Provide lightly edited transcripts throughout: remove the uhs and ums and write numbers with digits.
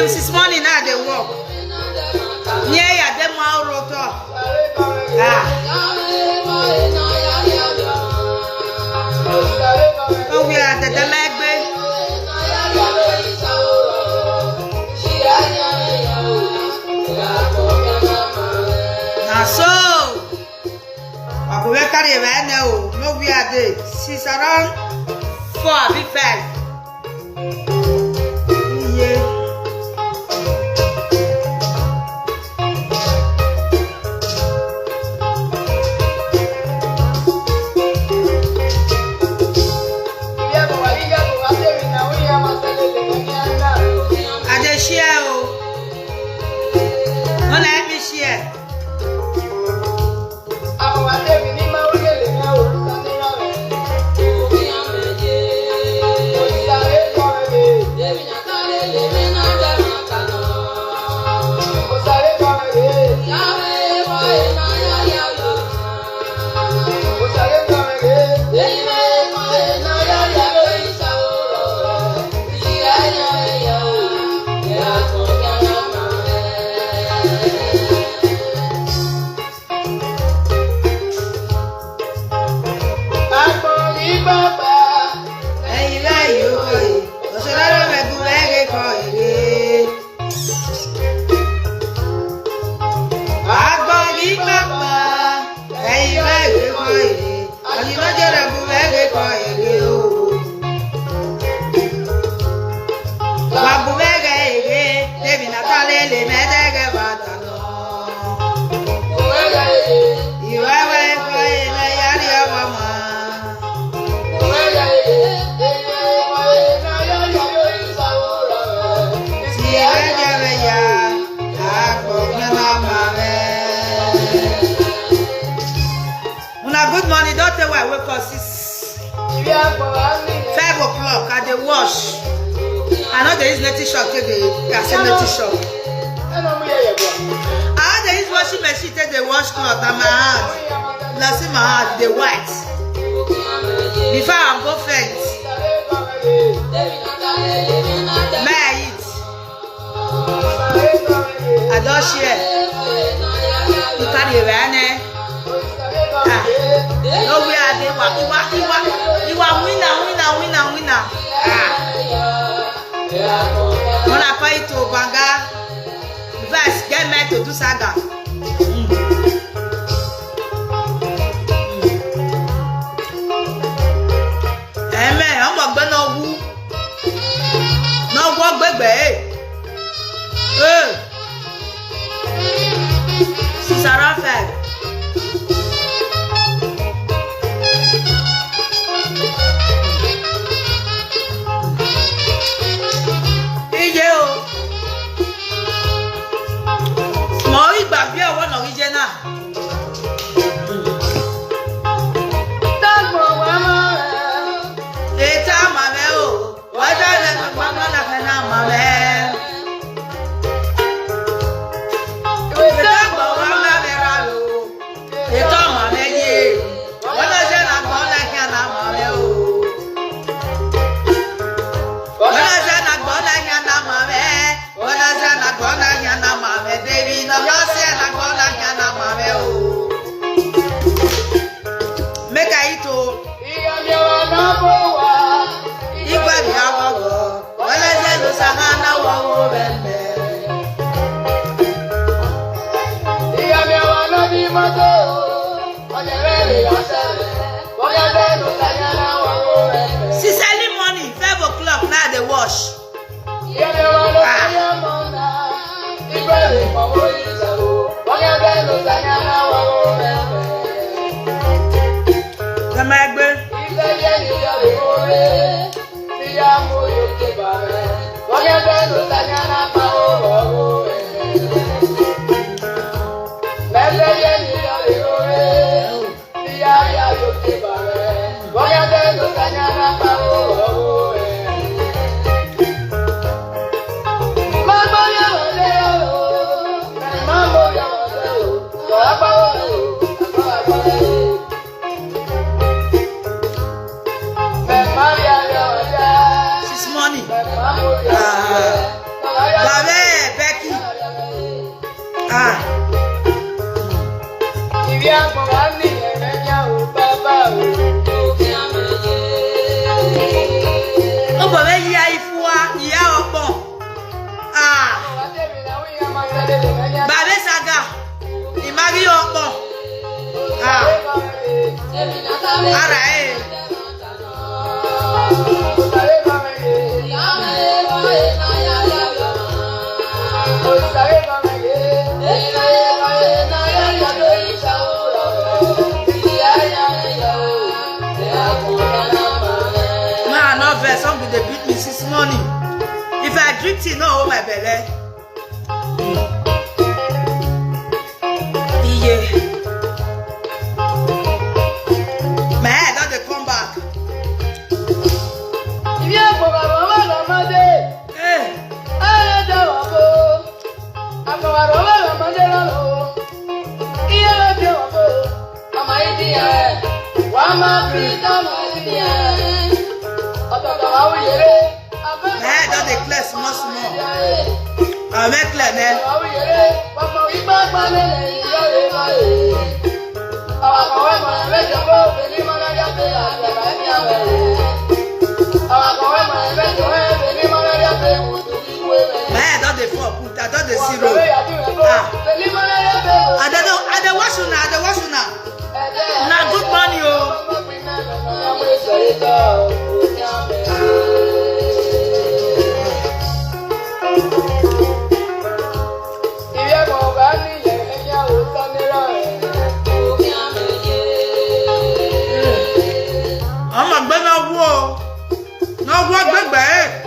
James this morning now they walk. Near ya them all roto. Oh, we are the Magbe. Now so we carry right now. No, we are there. She's around 4, big 5. Yeah. Good morning, don't tell why I wake up 5 o'clock at the wash. I know there is netty shop today. I said netty shop. There is washing machine take the wash cloth and my hand. That's in my hand, the white. Before I go faint. May I eat? I don't share. You carry a van. No, we are the you are winner. When I pay to Banga, verse get me to do saga. Amen. I'm not gonna who. No walk baby. Sarah fed. Since early morning, 5 o'clock now they wash. If I drink tea, no, oh my belly. Yeah. My head doesn't come back. I don't declare small. I make clear now. My head don't dey fall, put I don't dey zero. I don't wash you now. Now good money, I'm a big no work big bag.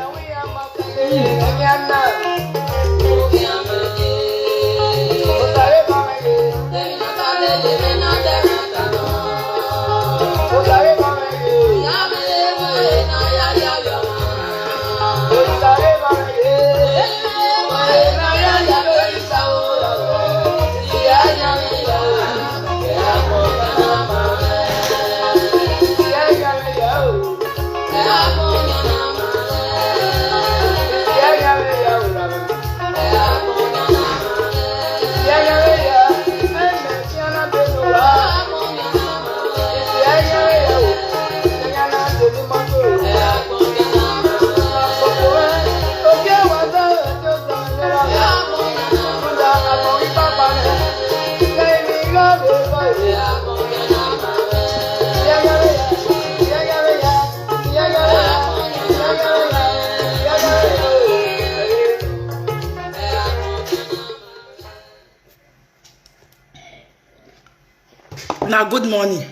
Now, good morning.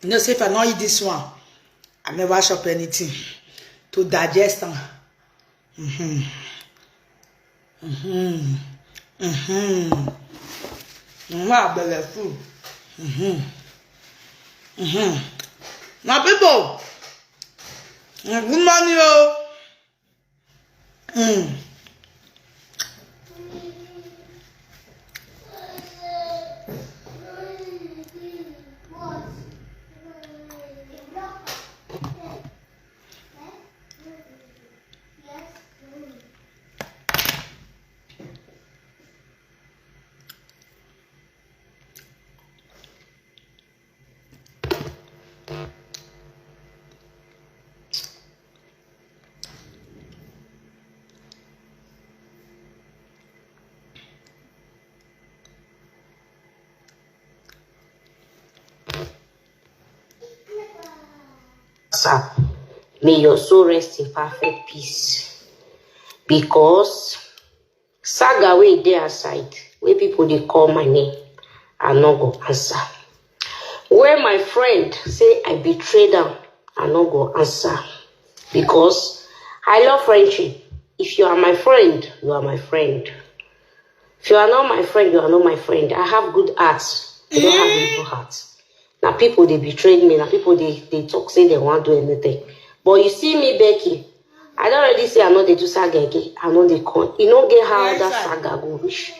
You know, say if I not eat this one, I never shop anything to digest them. Food. Now, people, good morning, yo. Sir, may your soul rest in perfect peace. Because saga way there aside, where people they call my name, I no go answer. Where my friend say I betrayed them, I no go answer. Because I love friendship. If you are my friend, you are my friend. If you are not my friend, you are not my friend. I have good hearts. I don't have evil hearts. Now people they betrayed me. Now people they talk say they won't do anything. But you see me, Becky. I don't already say I know they do saga again. I know they come. You don't get how that saga go reach.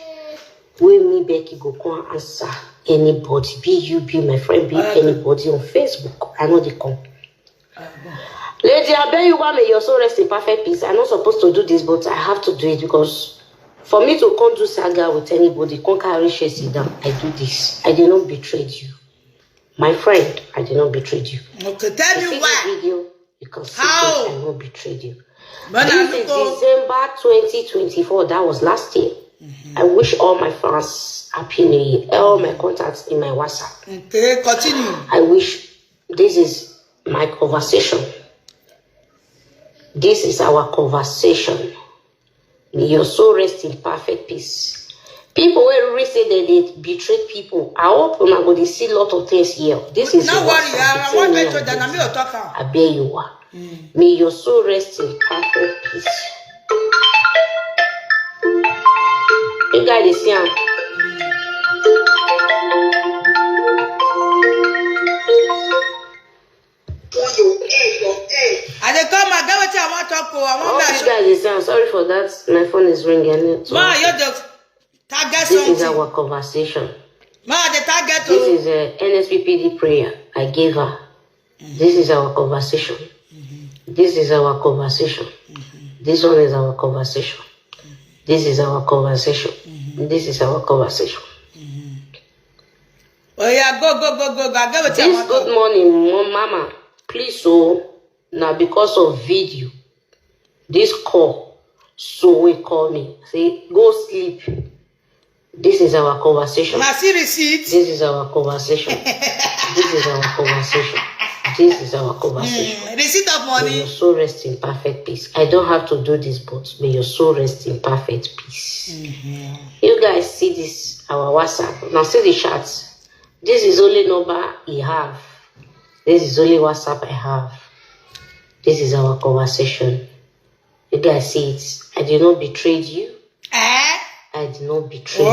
Where me, Becky, go come answer anybody. Be you, be my friend, be anybody on Facebook. I know they come. Lady, I beg you, may your soul rest in perfect peace. I'm not supposed to do this, but I have to do it because For me to come do saga with anybody, come carry shit down. I do this. I did not betray you. My friend, I did not betray you. Okay, tell me why. This video, you can see how? I not betrayed you. But this is December 2024. That was last year. I wish all my fans happy new year. All my contacts in my WhatsApp. Okay, continue. I wish this is my conversation. This is our conversation. May your soul rest in perfect peace. People will really say that they betrayed people. I hope you're not going to see a lot of things here. This is no worry, I want to tell you talk. I bear you are. May your soul rest in perfect peace. You guys is here. I dey come, I get what I want to talk. You guys is here. Sorry for that. My phone is ringing. Ma, you just target this something. This is our conversation. Ma, the target. This is a NSPPD prayer I gave her. This is our conversation. This is our conversation. This one is our conversation. This is our conversation. This is our conversation. Oh yeah, go. I get what this good morning, mama. Please, now because of video, this call, so we call me. Say, go sleep. This is our conversation. Mercy receipt. This is our conversation. This is our conversation. This is our conversation. Receipt of money. May your soul rest in perfect peace. I don't have to do this, but may your soul rest in perfect peace. You guys see this, our WhatsApp. Now see the chats. This is only number he have. This is only WhatsApp I have. This is our conversation. You guys see it. I did not betray you. I did not betray you.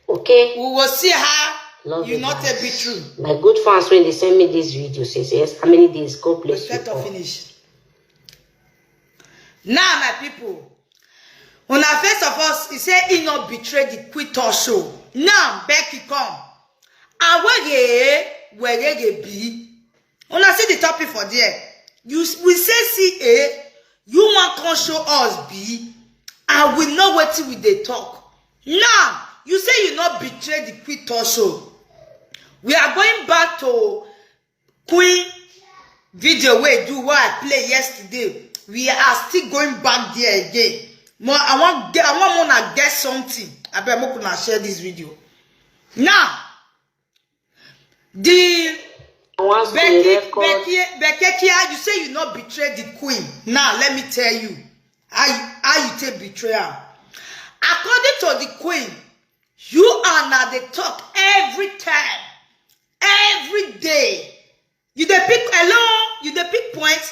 Okay. We will see how. Love you not a bit true. My good fans, when they send me this video, says yes. How many days? God bless you. Finish. Now, my people, when I first of all, he said he not betrayed the quit or show. Now, Becky come. And where you be? When I see the topic for there, we say CA, you want to show us B, and we know what we they talk. Now, you say you not betrayed the quit or show. We are going back to Queen video where do what I played yesterday. We are still going back there again. I want to get something. I bet I'm gonna share this video. Now, the Becky, you say you not betrayed the queen. Now let me tell you how you take betrayal. According to the queen, you are now the talk every time. Every day, you dey pick hello, you dey pick points.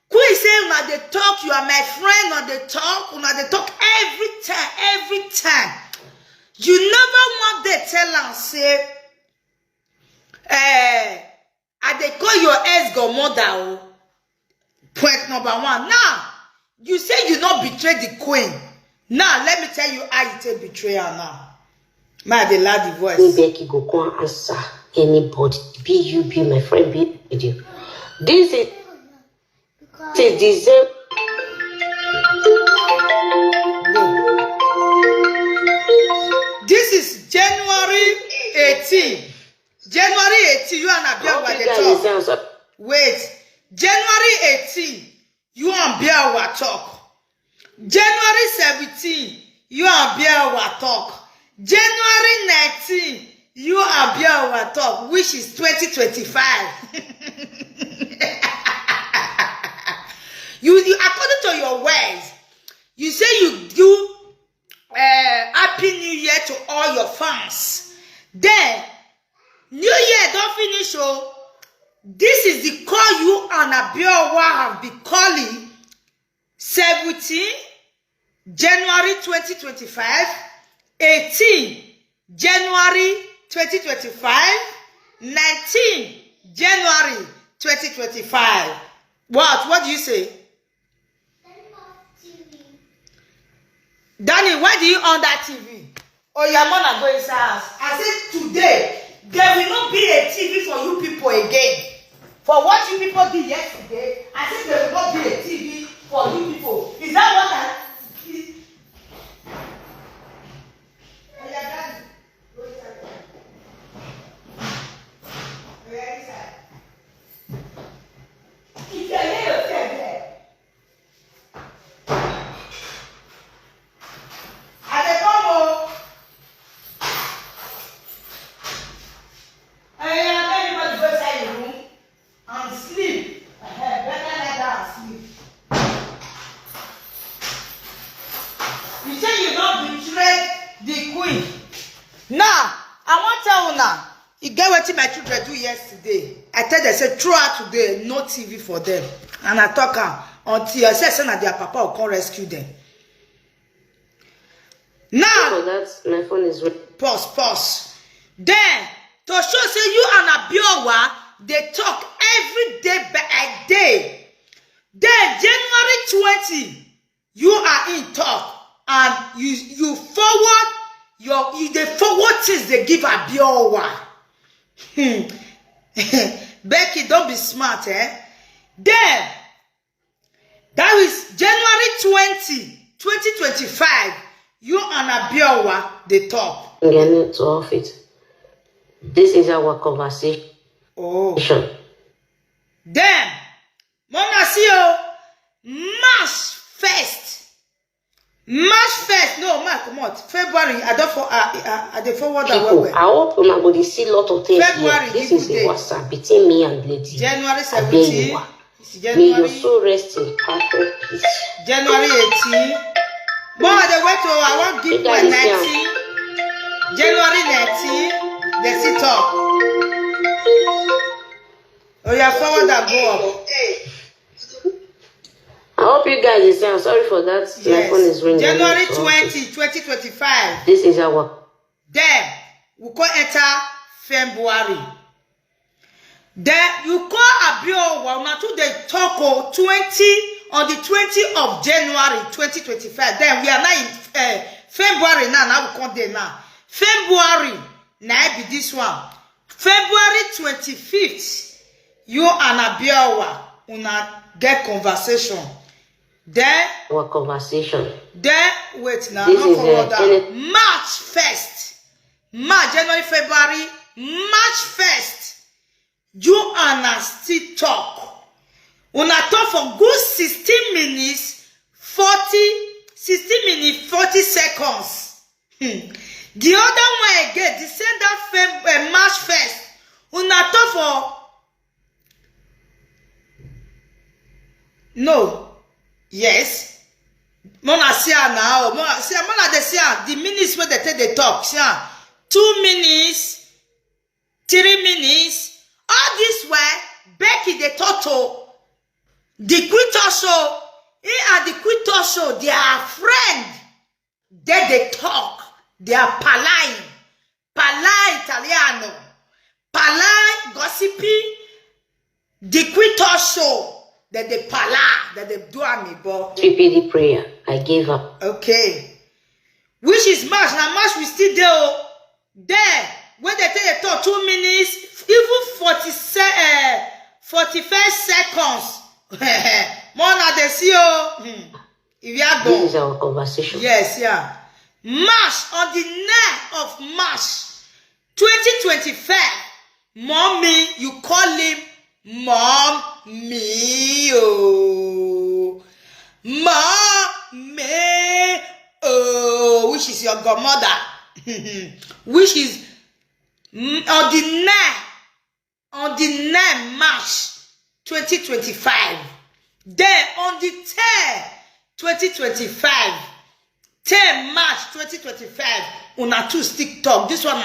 Queen say una dey talk, you are my friend, una dey talk every time. You never want to tell and say, I dey call your ex-godmother. Point number one. Now, you say you not betray the queen. Now, let me tell you how you take betrayal now. May I dey loud the voice. Becky go come answer anybody. Be you, be my friend, be with you. This is December. This is January 18. January 18, you and Abia were talk. Wait, January 18, you and Abia were talk. January 17, you and Abia were talk. January 19, you and Abia were talk, which is 2025. you according to your words, you say you do Happy New Year to all your fans. Then New Year don't finish. Oh, this is the call you and Abiowa have been calling 17 January 2025, 18 January 2025, 19 January 2025. What do you say? Danny, why do you on that TV? Oh, your mother go inside house. I said today, there will not be a TV for you people again. For what you people did yesterday, I said there will not be a TV for you people. Is that what I... Now, I want to tell you now, you get what my children do yesterday. I tell them, say, throughout today, no TV for them. And I talk until I say that their papa will come rescue them. Now, So that's my phone is ringing. pause. Then, to show say you and Abiowa, they talk every day by a day. Then, January 20, you are in talk. And you forward they forward things they give Abiowa. Becky, don't be smart, eh? Then, that is January 20, 2025. You and Abiowa, they talk. I'm getting to off it. This is our conversation. Oh. Then, Monasio, March 1st. No, March, come on. February, I don't forward that People, way. I hope everybody see a lot of things February, here. This is the WhatsApp between me and Lady. January Abenuwa. 17. May your soul rest in perfect peace. January 18. More the way to I want give you 19. January 19. They sit up. Oh, yeah, forward and go up. I hope you guys is there. Sorry for that. Yes. My phone is ringing. January 20, 2025. This is our. Then we go enter February. Then you call Abiowa now to the talk on the 20th of January 2025. Then we are now in February now we come there now. February now be this one. February 25th, you and Abiowa una get conversation. Then Our conversation. then wait now. This Not is, forward that. any- March 1st. January, February, March 1st. You and us still talk. Una talk for good 16 minutes, 40 seconds. The other one again, the same that March 1st. Una talk for no. Yes. Mona see now. Mona they see the minutes when they take the talk. See 2 minutes, 3 minutes. All this way, Becky the Toto, the Quito show, he and the Quito show, they are friend. They talk. They are palai Italiano, palai gossipy. The Quito show. That they pala, that they do amiibo. Repeat the prayer. I gave up. Okay. Which is March. Now March we still there. When they take the talk 2 minutes, even 45 seconds. More than they see if you are This is done. our conversation. Yes, yeah. March, on the 9th of March 2025, mommy, you call him Mommy, oh. Mommy, oh. Which is your godmother. Which is on the 9th March 2025. Then on the 10th 2025, 10 March 2025, una two stick talk. This one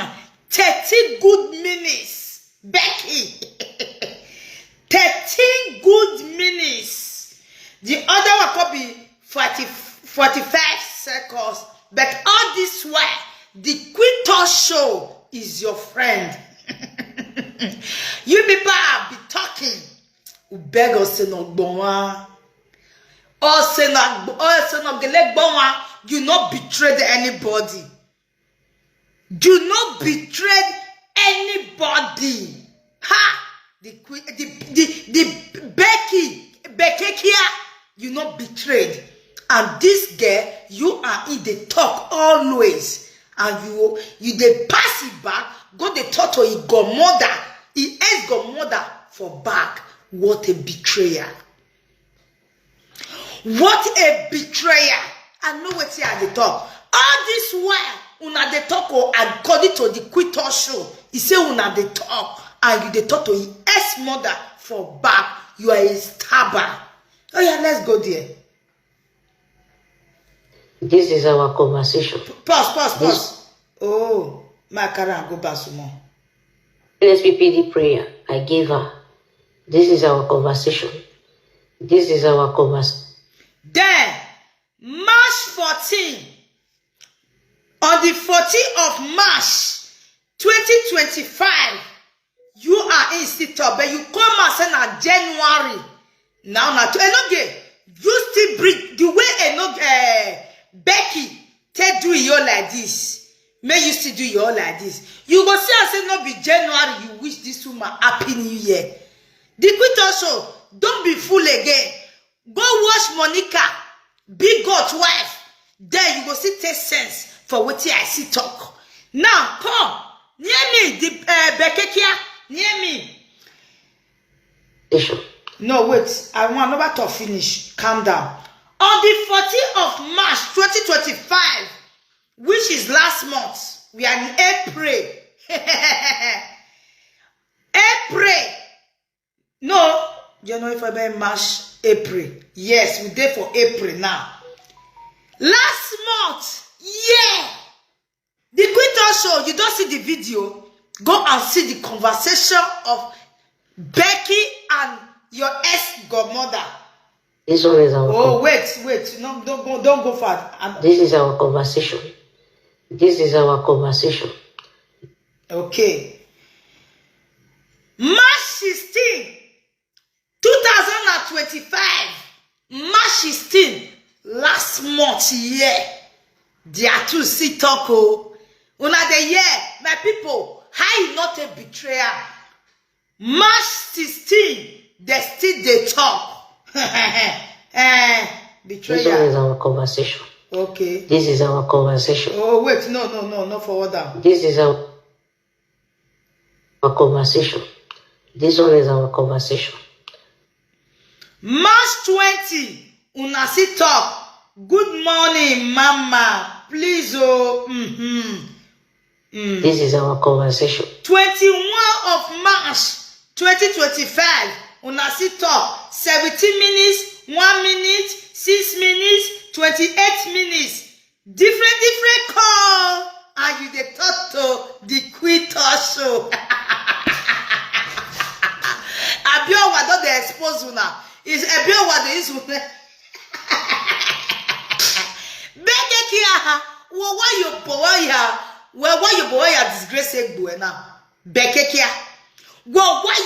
30 good minutes. Becky. 13 good minutes. The other one could be 45 seconds. But all this way, the Quito show is your friend. You people be talking. Ubeg osenogbowa. Osenogbowa. You not betrayed anybody. Do not betray anybody. Ha! The Becky, you not betrayed. And this girl, you are in the talk always. And you they pass it back, go the talk to his godmother. He asked godmother for back. What a betrayer. What a betrayer. I know what's here at the talk. All this while, una the talk according to the Quito show. He say una the talk. And you they talk to his ex-mother for back. You are a stabber. Oh yeah, let's go there. This is our conversation. Pause. Oh. My car go back some more. NSPPD prayer I gave her. This is our conversation. This is our conversation. Then, March 14, on the 14th of March 2025, you are in Sito, but you come and say na January. Now, okay, you still bring the way Becky take do you like this. May you still do your like this. You go see and say no be January. You wish this woman happy new year. The quit also don't be fool again. Go watch Monica, big God's wife. There you go see take sense for what I see talk. Now come near me, the Bekekia near me. No wait, I want nobody to finish. Calm down. On the 14th of March 2025. Which is last month. We are in April. April. No. January, February, March, April. Yes, we're there for April now. Last month. Yeah. The Quinto Show. You don't see the video. Go and see the conversation of Becky and your ex-godmother. This one is our wait. No, don't go far. This is our conversation. This is our conversation. Okay. March 16, 2025. March 16, last month, yeah. They are to see talk. Una the year, my people, how you not a betrayer? March 16, they still they talk. Betrayer. This one is our conversation. Okay. This is our conversation. Oh, wait. No, forward down. This is our conversation. This one is our conversation. March 20, una sit talk. Good morning, mama. Please, This is our conversation. 21 of March 2025, una sit talk. 17 minutes, 1 minute, 6 minutes, 28 minutes, different call, and you dey talk to the Quinto Show. Abiowa don't dey expose una. Is Abiowa dey use una? Bekekia, why you boy ya disgrace egbo now? Bekekia, why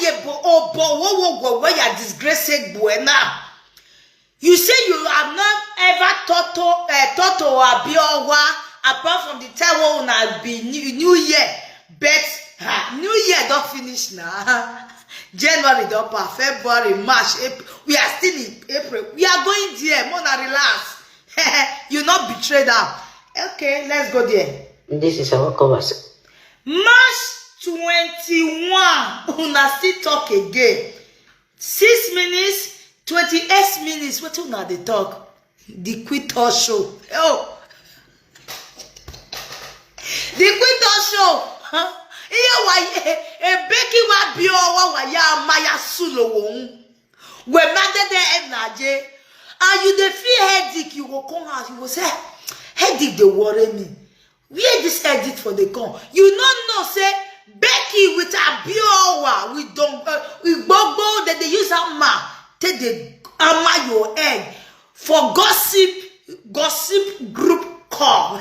ya disgrace egbo now? You say you have not ever thought to Abiowa apart from the time when una be New Year, but New Year don't finish now. January don't pass, February, March, April. We are still in April. We are going there. Mona relax. You not betrayed them. Okay, let's go there. This is our conversation. March 21. Una still talk again. 6 minutes. 28 minutes, what you know they talk? The Quinto Show. Oh. The Quinto Show. Huh? Becky wa bio wa ya maya sulo won. We made the enaje. And you the feel headache, you go come out, you go say, headache they worry me. Where this headache for the come? You don't know, say, Becky with a bio we don't we bobo that they use a ma. Take the ama your egg for gossip group call. Oh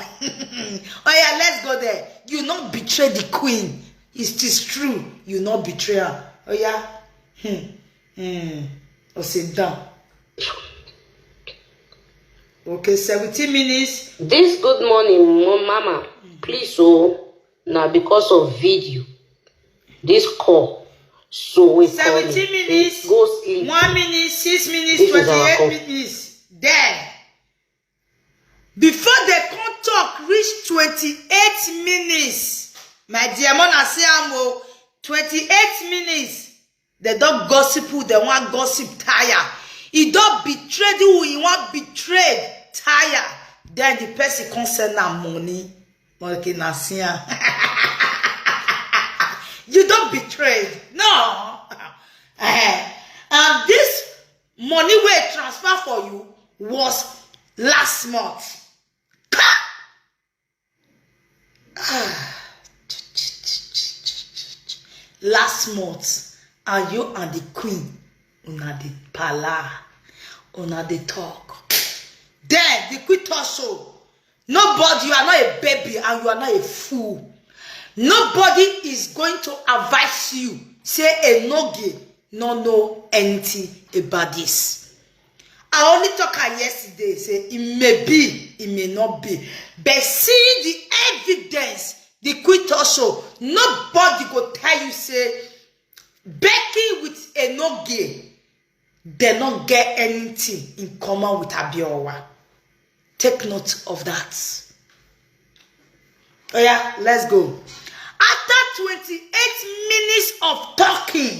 yeah, let's go there. You not betray the queen. It is true. You not betray her. Oh yeah. Oh, sit down. Okay, 17 minutes. This good morning, mama. Please, now because of video, this call. So we 17 minutes, go sleep. 1 minute, 6 minutes, 28 minutes. There. Before they come talk, reach 28 minutes. My dear Mona Siamo, 28 minutes. They don't gossip who they want gossip tire. He don't betray who he want betrayed tire. Then the person concern na money. You don't betray. No. And this money we transfer for you was last month. last month, and you and the queen, una the pala, una the talk. Then the queen also, nobody, you are not a baby and you are not a fool. Nobody is going to advise you, say a no gay, no know anything about this. I only talked yesterday, say it may be, it may not be. But seeing the evidence, the quit also, nobody go tell you, say, Becky with a no gay, they don't get anything in common with Abiowa. Take note of that. Oh yeah, let's go. After 28 minutes of talking,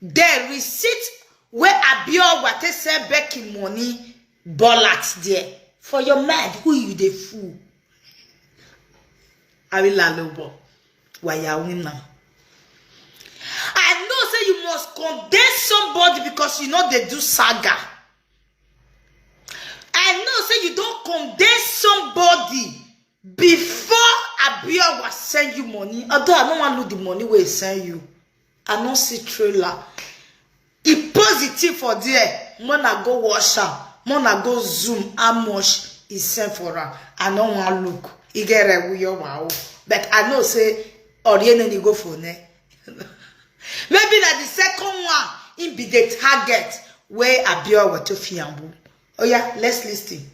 the receipt where Abiowa take send Becky money bullets there. For your man, who you the fool? I will allow. Why you win now? I know say you must condemn somebody because you know they do saga. I know say you don't condemn somebody before Abiowa send you money. Although I don't want to lose the money where he send you. I don't see trailer. It positive for there. Mona go wash her. Mona go zoom how much he sent for her. I don't want to look. He get a weird wow. But I know say Oriene go for ne. Maybe that the second one in be the target where Abiowa to fiambu. Oh yeah, let's listen.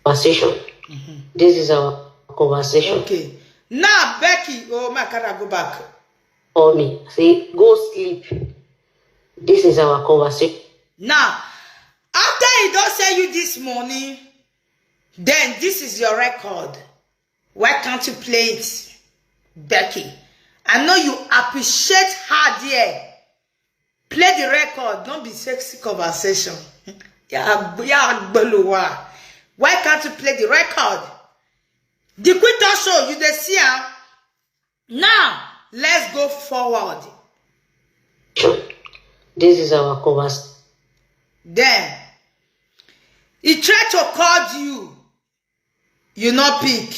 Conversation. This is our conversation. Okay. Now Becky, oh my, can I go back? For me, say go sleep. This is our conversation. Now, after he don't say you this morning, then this is your record. Why can't you play it, Becky? I know you appreciate her there. Play the record. Don't be sexy conversation. Why can't you play the record? The quitter show you the see her. Now let's go forward. This is our conversation. Then he tried to call you. You not pick.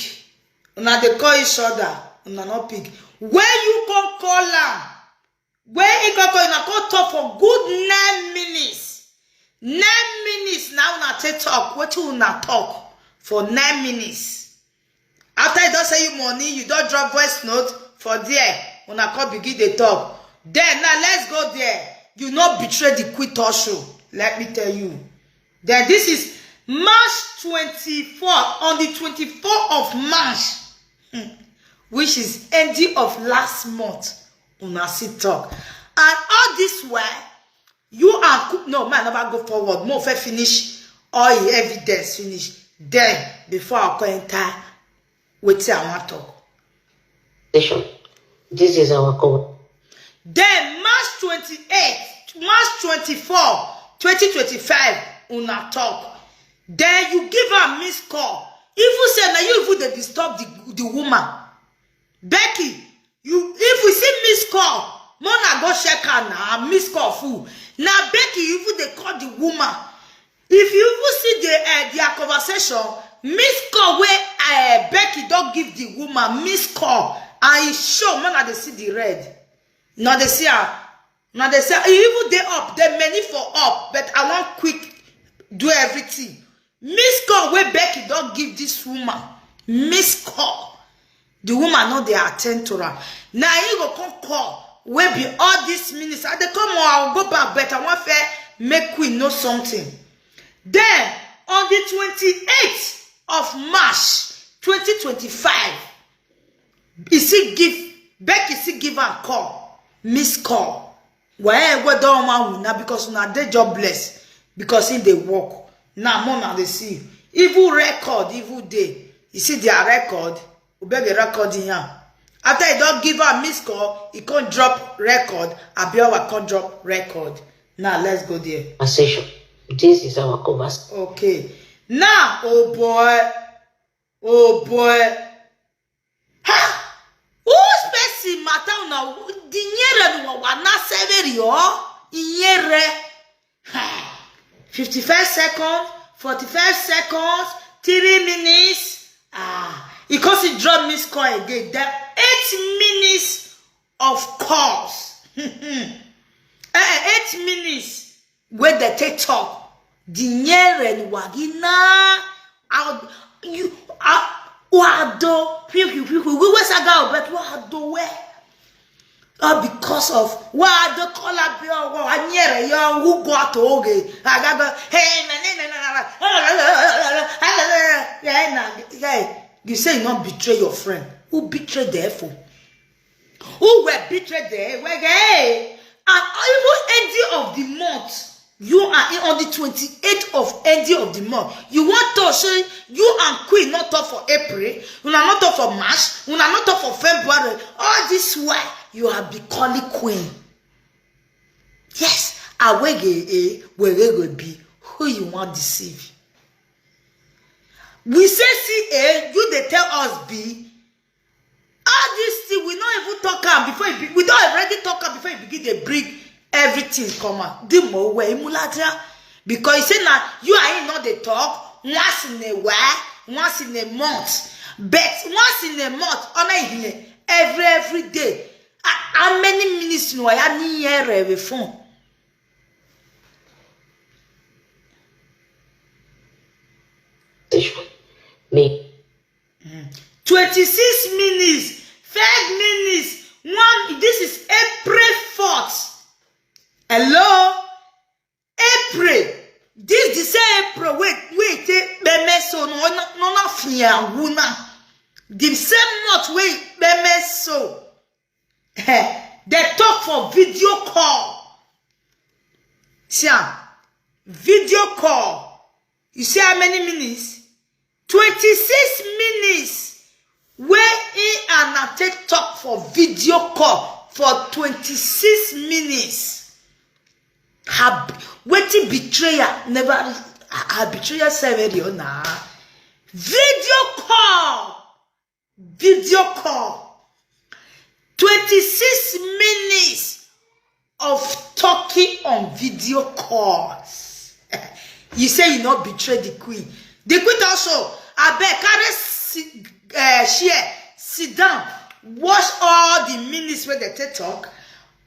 Now they call each other. You not pick. When you come call her, when he go call you, now talk for good 9 minutes. 9 minutes now na take talk. What you na talk for 9 minutes? After he don't say you money, you don't drop voice note for there. When I call begin the talk. Then now let's go there. You not betray the quitter show. Let me tell you. Then this is March 24, on the 24th of March, which is ending of last month. Una sit talk. And all this while, you are no man never go forward. More finish all the evidence finish. Then before I go enter, wait till I want to talk. This is our call. Then March 28, March 24, 2025, una talk. Then you give her a missed call. If you say now you even they disturb the woman. Becky, if we see missed call, Mona go check her now, missed call fool. Now Becky, if they call the woman, if you even see their conversation, missed call where Becky don't give the woman missed call, and it show Mona they see the red. Now they see her. Now they say even they up, they many for up, but I want quick do everything. Miss call where Becky don't give this woman miss call. The woman know they attend to her. Now you go come call where be all these minutes. I they come on, I'll go back, but I want fair make Queen know something. Then on the 28th of March 2025, Becky give her call, miss call. Where don't want now because now they jobless because in they work. Now more now they see evil record, evil day. You see their record, we beg a record in here. After he don't give her miss call, he can't drop record. Abiowa can't drop record. Now let's go there. Conversation. This is our conversation. Okay. Now, oh boy. Ha! Who's person matter now? The nyere no wa na severi o. Nyere. 55 seconds, 45 seconds, 3 minutes. Because he dropped miss call again. Then 8 minutes of course. 8 minutes where they take talk. The near and wagina out you wado we was a girl, but wado where? Because of what the color who got to okay. I got hey, you say not betray your friend. Who betrayed therefore? Who were betrayed there? Hey, and even ending of the month. You are on the 28th of ending of the month. You want to say you and Queen not talk for April, you are not talk for March, you are not talk for February. All this why you have become Queen. Yes, awege where will be who you want to deceive. We say see you they tell us B. All this thing we not even talk am before we don't already talk am before you begin to bring everything come out. The more way mulatra because you say now you are in not the talk once in a while, once in a month, but once in a month on every day. How many minutes no I need every phone? Me. 26 minutes, 5 minutes, 1. This is April 4th. Hello? April. This the same April. Wait, beme so no fia wuna. The same month wait beme so. They talk for video call. See, video call. You see how many minutes? 26 minutes. Where in and I take talk for video call for 26 minutes. Waiting betrayer never her betrayer served you now. Video call 26 minutes of talking on video calls. You say you not betray the queen. The queen also I beg carry share sit down watch all the minutes where they talk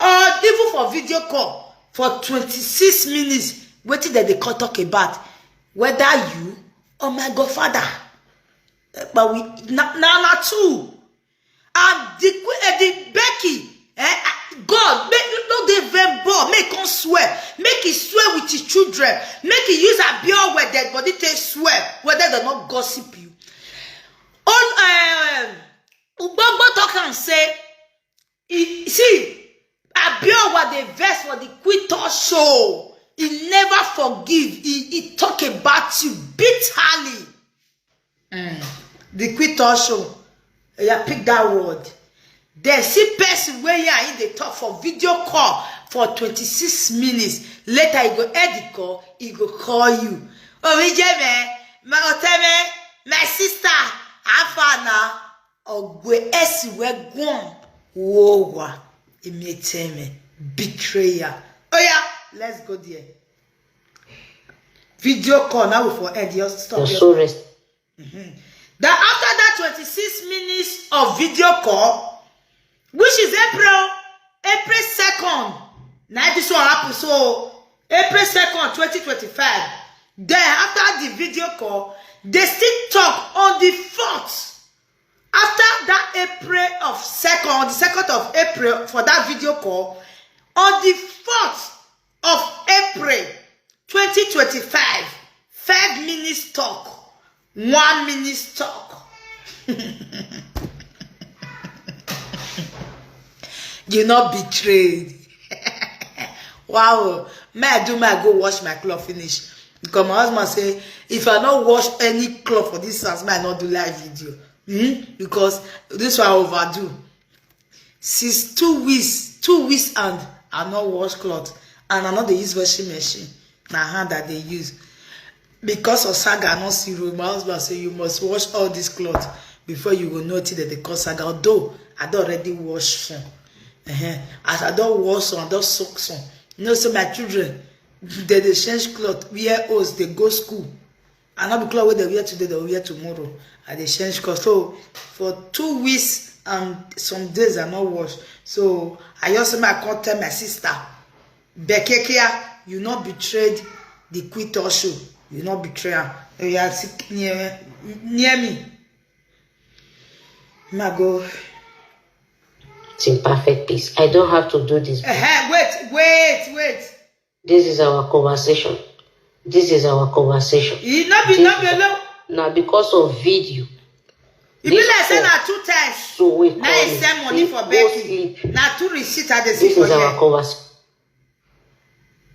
or even for video call. For 26 minutes, what did they talk about? Whether you or my godfather. But we now too. And the Becky, God, make the verb, make him swear. Make him swear with his children. Make him use a beer where dead body they swear, whether they not gossip you. On Ubaba talk and say, see. Abio what the verse for the quitter show. He never forgive. He talk about you bitterly. The quitter show. Yeah, pick that word. Then see person where you are in the talk for video call for 26 minutes. Later he go edit call. He go call you. Oh, my sister. Afana. Or we esi we gone. Whoa. Betrayer. Oh yeah, let's go there. Video call now for Eddie. Just stop. That after that 26 minutes of video call, which is April 2nd. Now this one happened. So April 2nd, 2025. Then after the video call, they still talk on the 4th. After that April of 2nd, the 2nd of April for that video call, on the 4th of April 2025, 5 minutes talk, 1 minute talk. You're not betrayed. Wow, may I go wash my clothes finish? Because my husband say, if I don't wash any clothes for this house, may I not do live video. Because this one overdue. Since 2 weeks and I not wash cloth and I not they use washing machine. Now hand that they use. Because of saga not zero, my husband say you must wash all this cloth before you will notice that they cause saga. Although I don't already wash some. As I don't wash some, I don't soak some. You know, so my children they change cloth, wear hose, they go school. And not be cloth where they wear today, they will wear tomorrow. And they change clothes. So for 2 weeks and some days are not washed. So I also might call tell my sister, Becky, you not betrayed the quit also. You not betray her. You are near me. Go. It's in perfect peace. I don't have to do this. Wait. This is our conversation. This is our conversation. You not be alone. Now because of video. You be like saying that 2 times. So we now I send money for Becky. Now 2 receipts at the This is our conversation.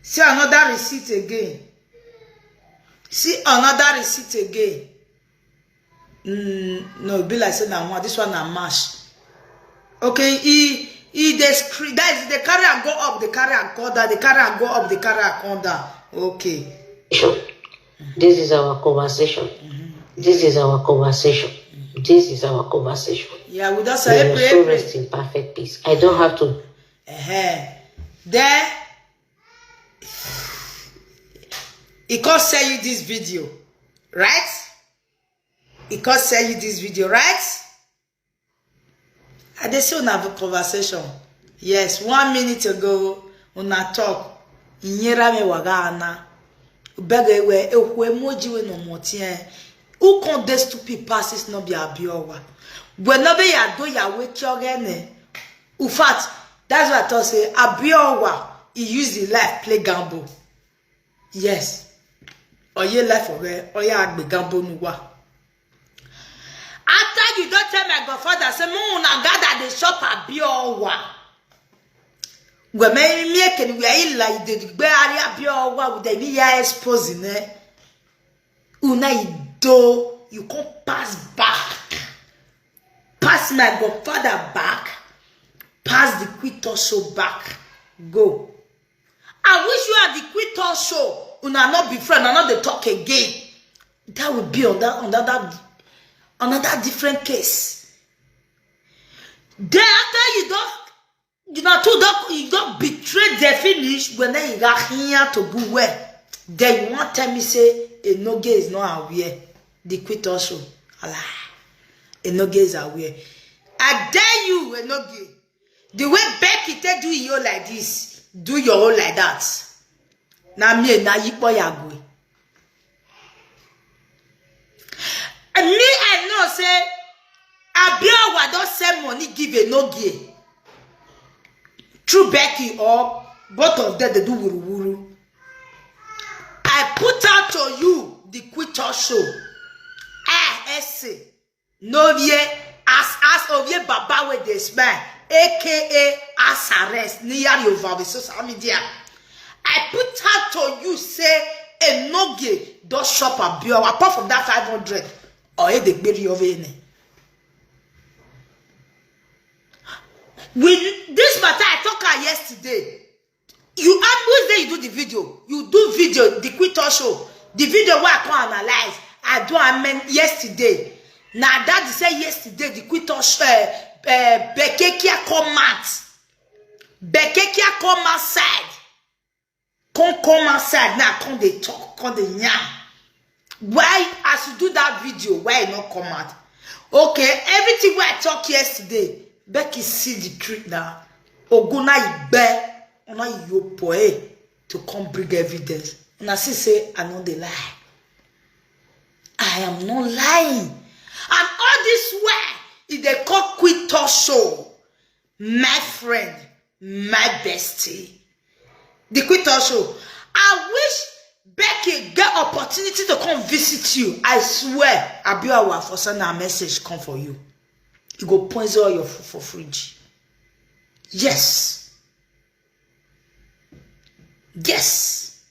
See another receipt again. See another receipt again. No, it be like saying that one. This one a mash. Okay, that is the carry and go up, the carry and go down, the carry and go up, the carry and go down. Okay. This is our conversation. This is our conversation. This is our conversation. Yeah, we don't say so rest in perfect peace. I don't have to. There, he can't sell you this video, right? He can't sell you this video, right? I just want to have a conversation. Yes, 1 minute ago, when I talk, Nyera me wagana, bega we emoji we no motien. Who can these stupid passes not be abiowa? Whenever you do your wait your gene. In fact, that's what I say. Abiowa, he use the life play gamble. Yes. Or ye life for her, or ye agbe gamble nuwa. After you don't tell my godfather, say, Mona gather the shop at Biowa. We may make and we are like the Bearia Biowa with the Nia exposing it. Do you can't pass back. Pass my godfather back. Pass the quito show back. Go. I wish you had the quito show. Una not be friend, and not the talk again. That would be another different case. Then after you don't betray the finish when then you got here to go where. Then you want to tell me say a no gay is not aware. The quit also. Allah. A no gay is aware. I dare you, a no gay. The way Becky tell do you like this, do your own like that. Now me na you boy agwe. And me I know say Abiowa don't send money give a no gay. Through Becky or both of them they do wuru. I put out to you the quito show. Essay. No ye as of ye baba with this man, aka as arrest near your over social media. I put out to you say a no gay don't shop a bill apart from that 500 or the baby of any. With this matter I talked about yesterday. You always say you do the video. You do video, the quito show. The video where I can analyze. I do amen yesterday. Now that is say yesterday, the quito show, Bekekia come out. Bekekia come outside. Come outside. Now come they talk, come they yam. Why, as you do that video, why you not come out? Okay, everything where I talk yesterday, Becky see the truth now. Oguna ibe. Ona your boy to come bring evidence. And I say, I know the lie. I am not lying. And all this way, if they call quito show, my friend, my bestie, the quito show. I wish Becky get opportunity to come visit you. I swear, Abiowa for send a message come for you. You go poison all your food for fridge. Yes. Yes.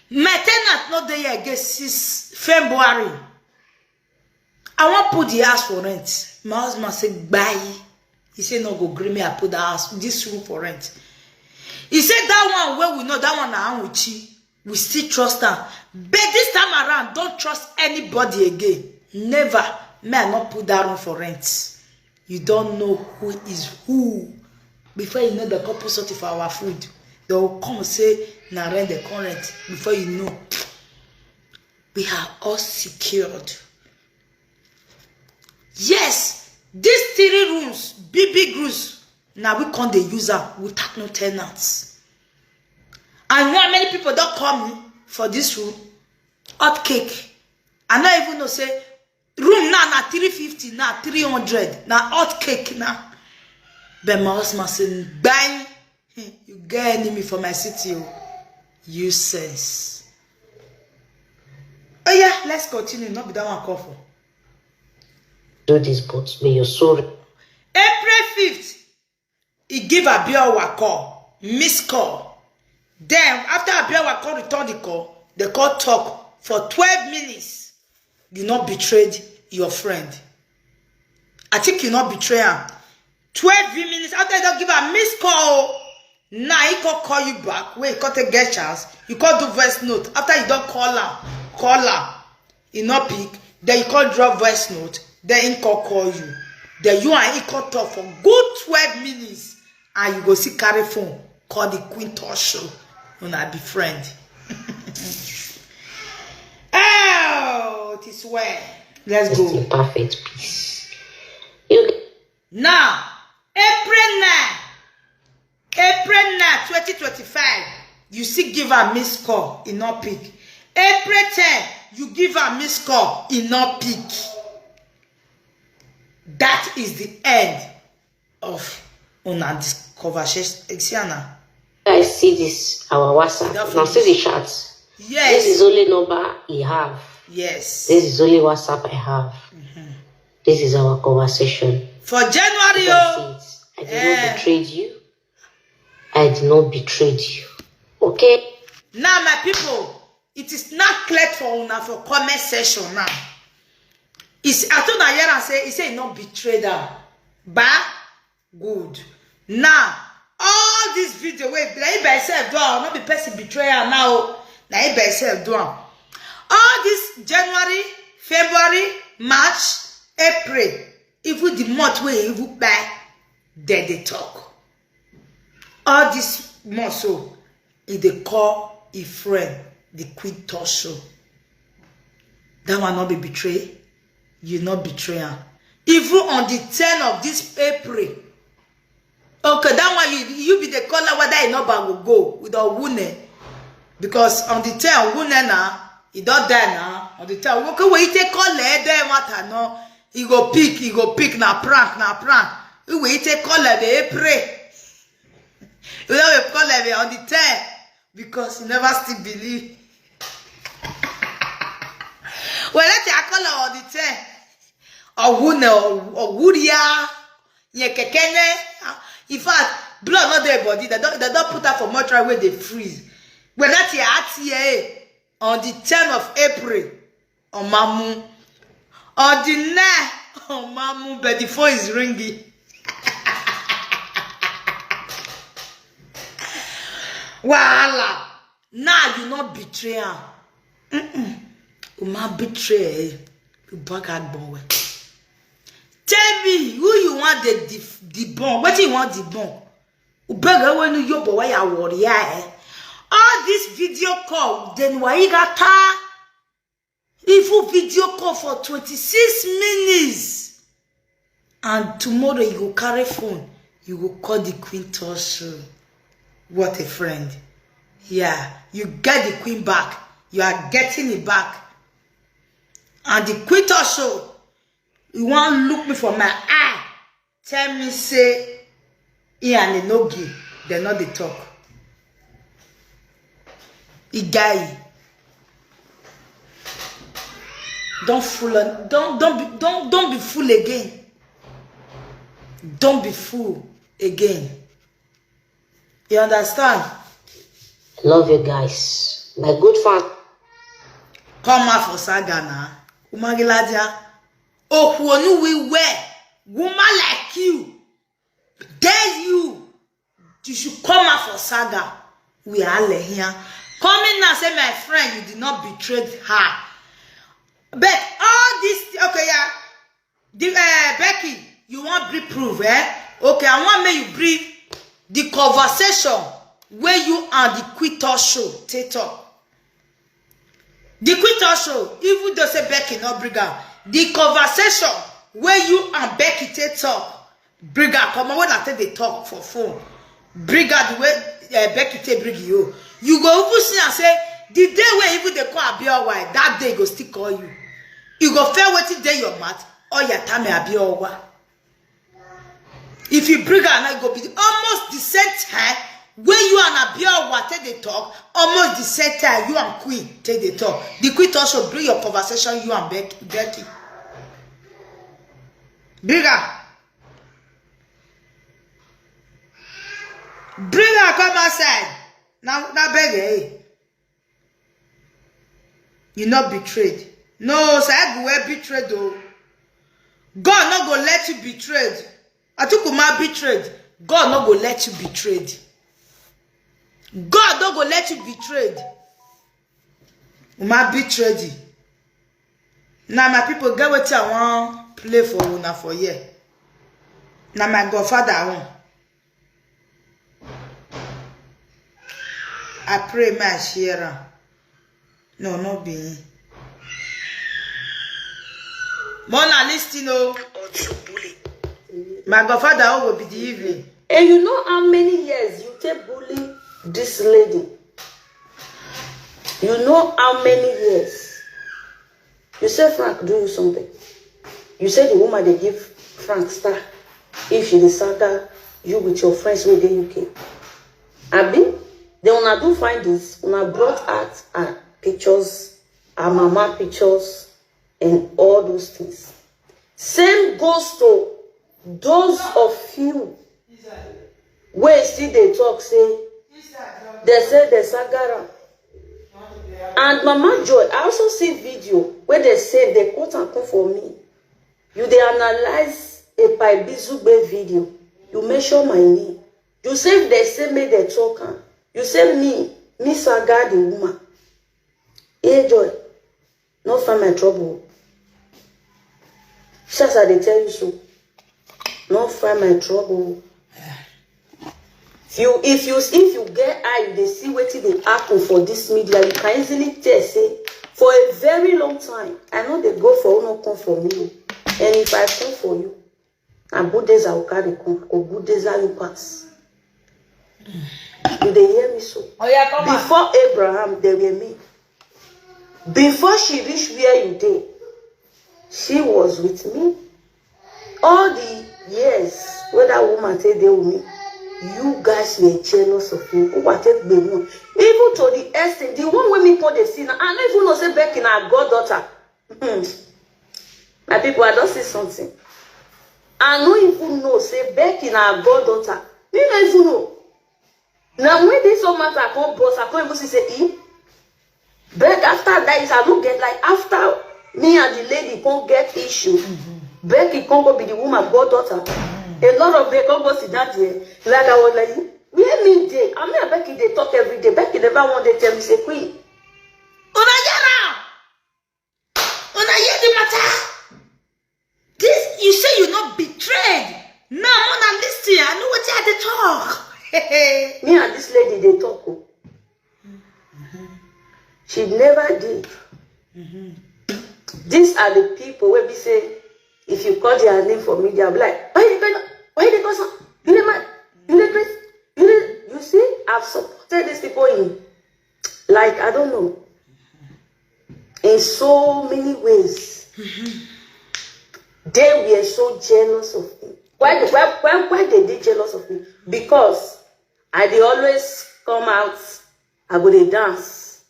My tenant not there again since February. I want to put the house for rent. My husband said, bye. He said, no, go gree me. I put the house, this room for rent. He said, that one where we know that one I am with you. We still trust her. But this time around, don't trust anybody again. Never. May I not put that room for rent. You don't know who is who. Before you know the couple sorted for our food. They will come and say, now rent the current. Before you know, we are all secured. Yes, this 3 rooms, big rooms, now we can't use them without no tenants. And you know how many people don't call me for this room? Hot cake. I don't even know, say, room now 350, now 300, now hot cake now. But my husband saying, bang, you get enemy for my city, you sense. Oh yeah, let's continue, not be that one call for. Do this, but may your soul. April 5th, he give Abiyawa call, missed call. Then, after Abiyawa call, return the call, the call talk for 12 minutes. You not betrayed your friend. I think you not betray him. 12 minutes after you don't give a missed call. Now he can call you back. Wait, you can't take get chance. You can't do voice note. After you don't call her. You not pick. Then you can't drop voice note. Then he can call you. Then you and he can talk for good 12 minutes. And you go see carry phone. Call the Queen Talk Show. When I be friend. Oh, it is well. Let's go. In perfect peace. Now, April 9, 2025, you see give a missed call, in not pick. April 10, you give a missed call, in not pick. That is the end of this conversation. I see this, our WhatsApp. Now see the chat. Yes. This is only number he have. Yes. This is only WhatsApp I have. This is our conversation. For January, I did not betray you. I did not betray you. Okay? Now, my people, it is not clear for una for comment section now. It's I told Nayara say he say not betrayed her. But good. Now, all this video wait, like by self do not be person betrayer now. Like by self do. All this January, February, March, April, even the month where you buy, then they talk. All this month so, if they call a friend, the Queen Talk Show. That will not be betrayed. You not betray her. Even on the 10th of this April. Okay, that one you be the caller whether you know will go with a wound. Because on the 10th, wound now, he don't die now. On the 10th, okay, when you take call there, matter no. He go pick, na prank. When you take call they pray. You know we call on the 10th because you never still believe. Well, let's call on the 10th. Or Woodia, Yekekene. In fact, blood not their body. They don't put her for mortuary where they freeze. Well, that's your RTA on the 10th of April on Mamu. On the 9th on Mamu, but the phone is ringing. Wahala. Now you not betray her. You might betray you back at boy. Tell me who you want the bomb. What do you want the bomb? Ubega when you boy ya warrior. All this video call, then why you got her? If you video call for 26 minutes, and tomorrow you go carry phone, you go call the Queen Talk Show. What a friend. Yeah, you get the Queen back. You are getting it back. And the Queen Talk Show, you want to look me for my eye. Tell me, say, he and the no give. They're not the talk. Guy. Don't fool. Don't be fool again. Don't be fool again. You understand? Love you guys. My good fan. Come out for Saga now. Umagiladia. Oh, who we wear. Woman like you. Dare you. You should come out for Saga. We are here. Come in now, say my friend, you did not betray her. But all this, okay, yeah. Becky, you want to proof, eh? Okay, I want me you bring the conversation where you and the Queen Talk Show take talk. The Queen Talk Show, even though say Becky not bring her, the conversation where you and Becky take talk. Bring her, come on, when I take the talk for phone. Bring her the way Becky take bring you. You go even see and say, the day when even they call Abiowa, that day go still call you. You go fair waiting day your mat, or your time Abiowa. If you bring her and I go be almost the same time when you and Abiowa take the talk, almost the same time you and Queen take the talk. The Queen also bring your conversation, you and Becky. Bring her. Bring her, come outside. Now beg her. You not betrayed. No, sir, you were betrayed though. God not go let you betrayed. I took my betrayed. God not go let you betrayed. God not go let you betrayed. Uma betrayed. Now my people get what I want play for una for here. Now my Godfather I want. I pray my Sharon. No, not be. Mona listen, oh. My Godfather will be the evening. And you know how many years you take bully this lady? You know how many years? You say Frank do you something. You say the woman they give Frank star if she saga you with your friends with the UK. Abi, they wanna do find this. Wanna brought art and pictures, and mama pictures, and all those things. Same goes to those of you where see they talk say they say the sagara. And Mama Joy, I also see video where they say they quote and come for me. You they analyze Epa Eddie video. You mention my name. You say they say me they talk. You say me saga the woman. Hey Joy, not find my trouble. Just as they tell you so. Not find my trouble. If you get eye, they see what they happen for this media. You can easily tell, say, for a very long time, I know they go for who not come for me. And if I come for you, and good days I will carry come, or good days I will pass. Do they hear me so? Oh yeah, come on. Before Abraham, they were me. Before she reached where you did, she was with me. All the years when that woman said they with me, you guys were jealous of me. Even to the extent, the one when me put the scene, I don't even know say Becky na goddaughter. My people, I don't see something. I don't even know say Becky na goddaughter. Me don't even know. Now when this whole matter come boss, I can't even say, but after that is I don't get like after me and the lady can't get issue. Becky can't go be the woman goddaughter. A lot of them come go sit down there. Like I was like, where me day? I mean Becky they talk every day. Becky never want to tell me say Queen. Una hear the matter. This you say you not betrayed. Now Mona listen. I know what you had to talk. Me and this lady they talk. She never did. These are the people where we say, if you call their name for me, they'll be like, why they go so? You didn't mind? You didn't? You see, I've supported these people in, like, I don't know, in so many ways. They were so jealous of me. Why they did jealous of me? Because I they always come out, I go they dance.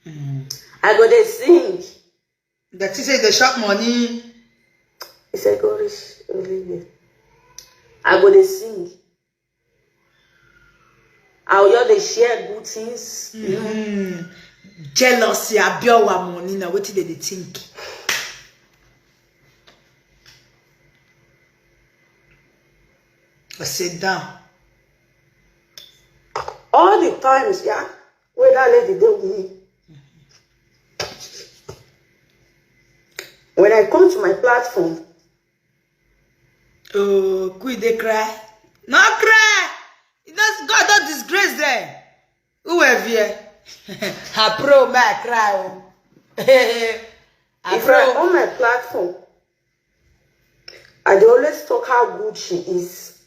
I go they sing. That you say they shop money. He said, go rich. I go they sing. I will they share good things. Jealousy, Abiowa money. Now what did they think? I sit down. All the times, yeah, where that lady did with me. When I come to my platform, oh, could they cry? Not cry. God don't disgrace them. Whoever I pro my cry. if I'm on my platform, I dey always talk how good she is,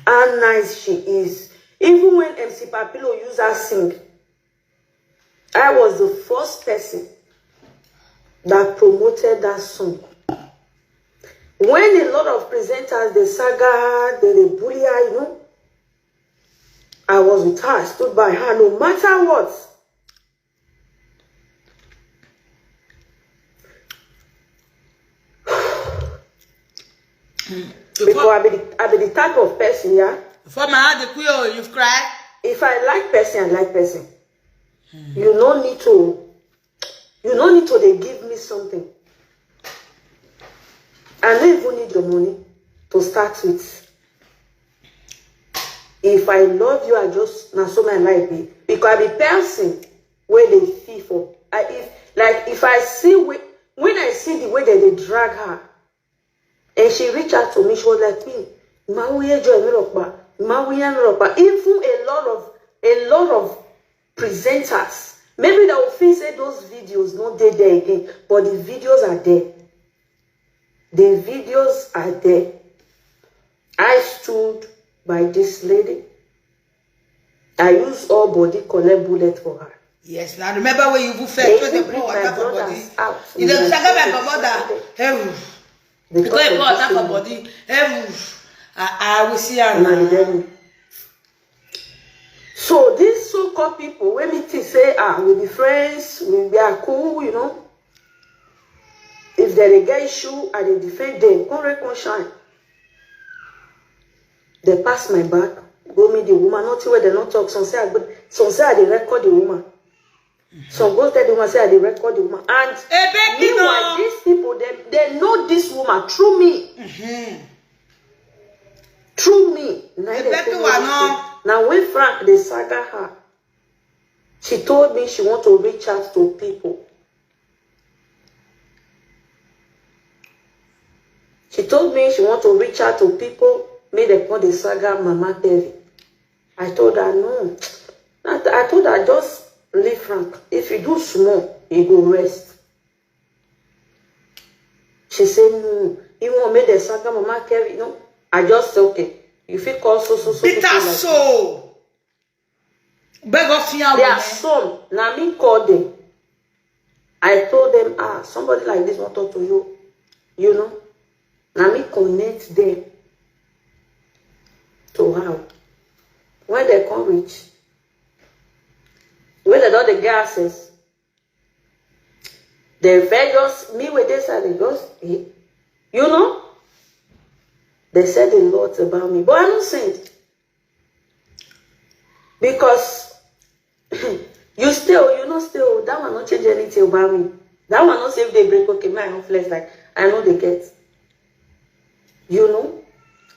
how nice she is. Even when MC Papilo used her sing, I was the first person that promoted that song. When a lot of presenters, the saga, the bully her, you know, I was with her, I stood by her, no matter what. Because I be the type of person, yeah. Before my heart, the queer, you've cried. If I like person, I like person. You no need to they give me something. I don't even need your money to start with. If I love you, I just na so my life be. Because I be person where they feel for. If I see when I see the way that they drag her, and she reached out to me, she was like, me, even a lot of presenters, maybe they will feel say those videos not there again, but the videos are there. The videos are there. I stood by this lady. I used all body collect bullet for her. Yes, now remember when you fell through the pool water for body. You don't talk about mother. Because you pour water for body. I will see her now. So these so-called people, when we say, we'll be friends, we are cool, you know. If they get issue, I they defend them, come shine. They pass my back, go meet the woman, not where they not talk. Some say they record the woman. Some go tell the woman, say they record the woman. And meanwhile, these people, they know this woman through me. Through me. Now when Frank, they saga her, she told me she want to reach out to people. She told me she want to reach out to people, make them call the saga Mama Terry. I told her, no. I told her, just leave Frank. If you do small, you go rest. She said, no. You want to make the saga Mama Terry? No. I just said, okay. You feel call so. Peter so. Beg off here. There are some. Now me call them. I told them, somebody like this want to talk to you. You know. Now me connect them to how. When they come reach, when they don't the get access, they just me with this and they just you know. They said a lot about me, but I don't say it because you know, that one not change anything about me. That one not say if they break okay, my own flesh like I know they get. You know,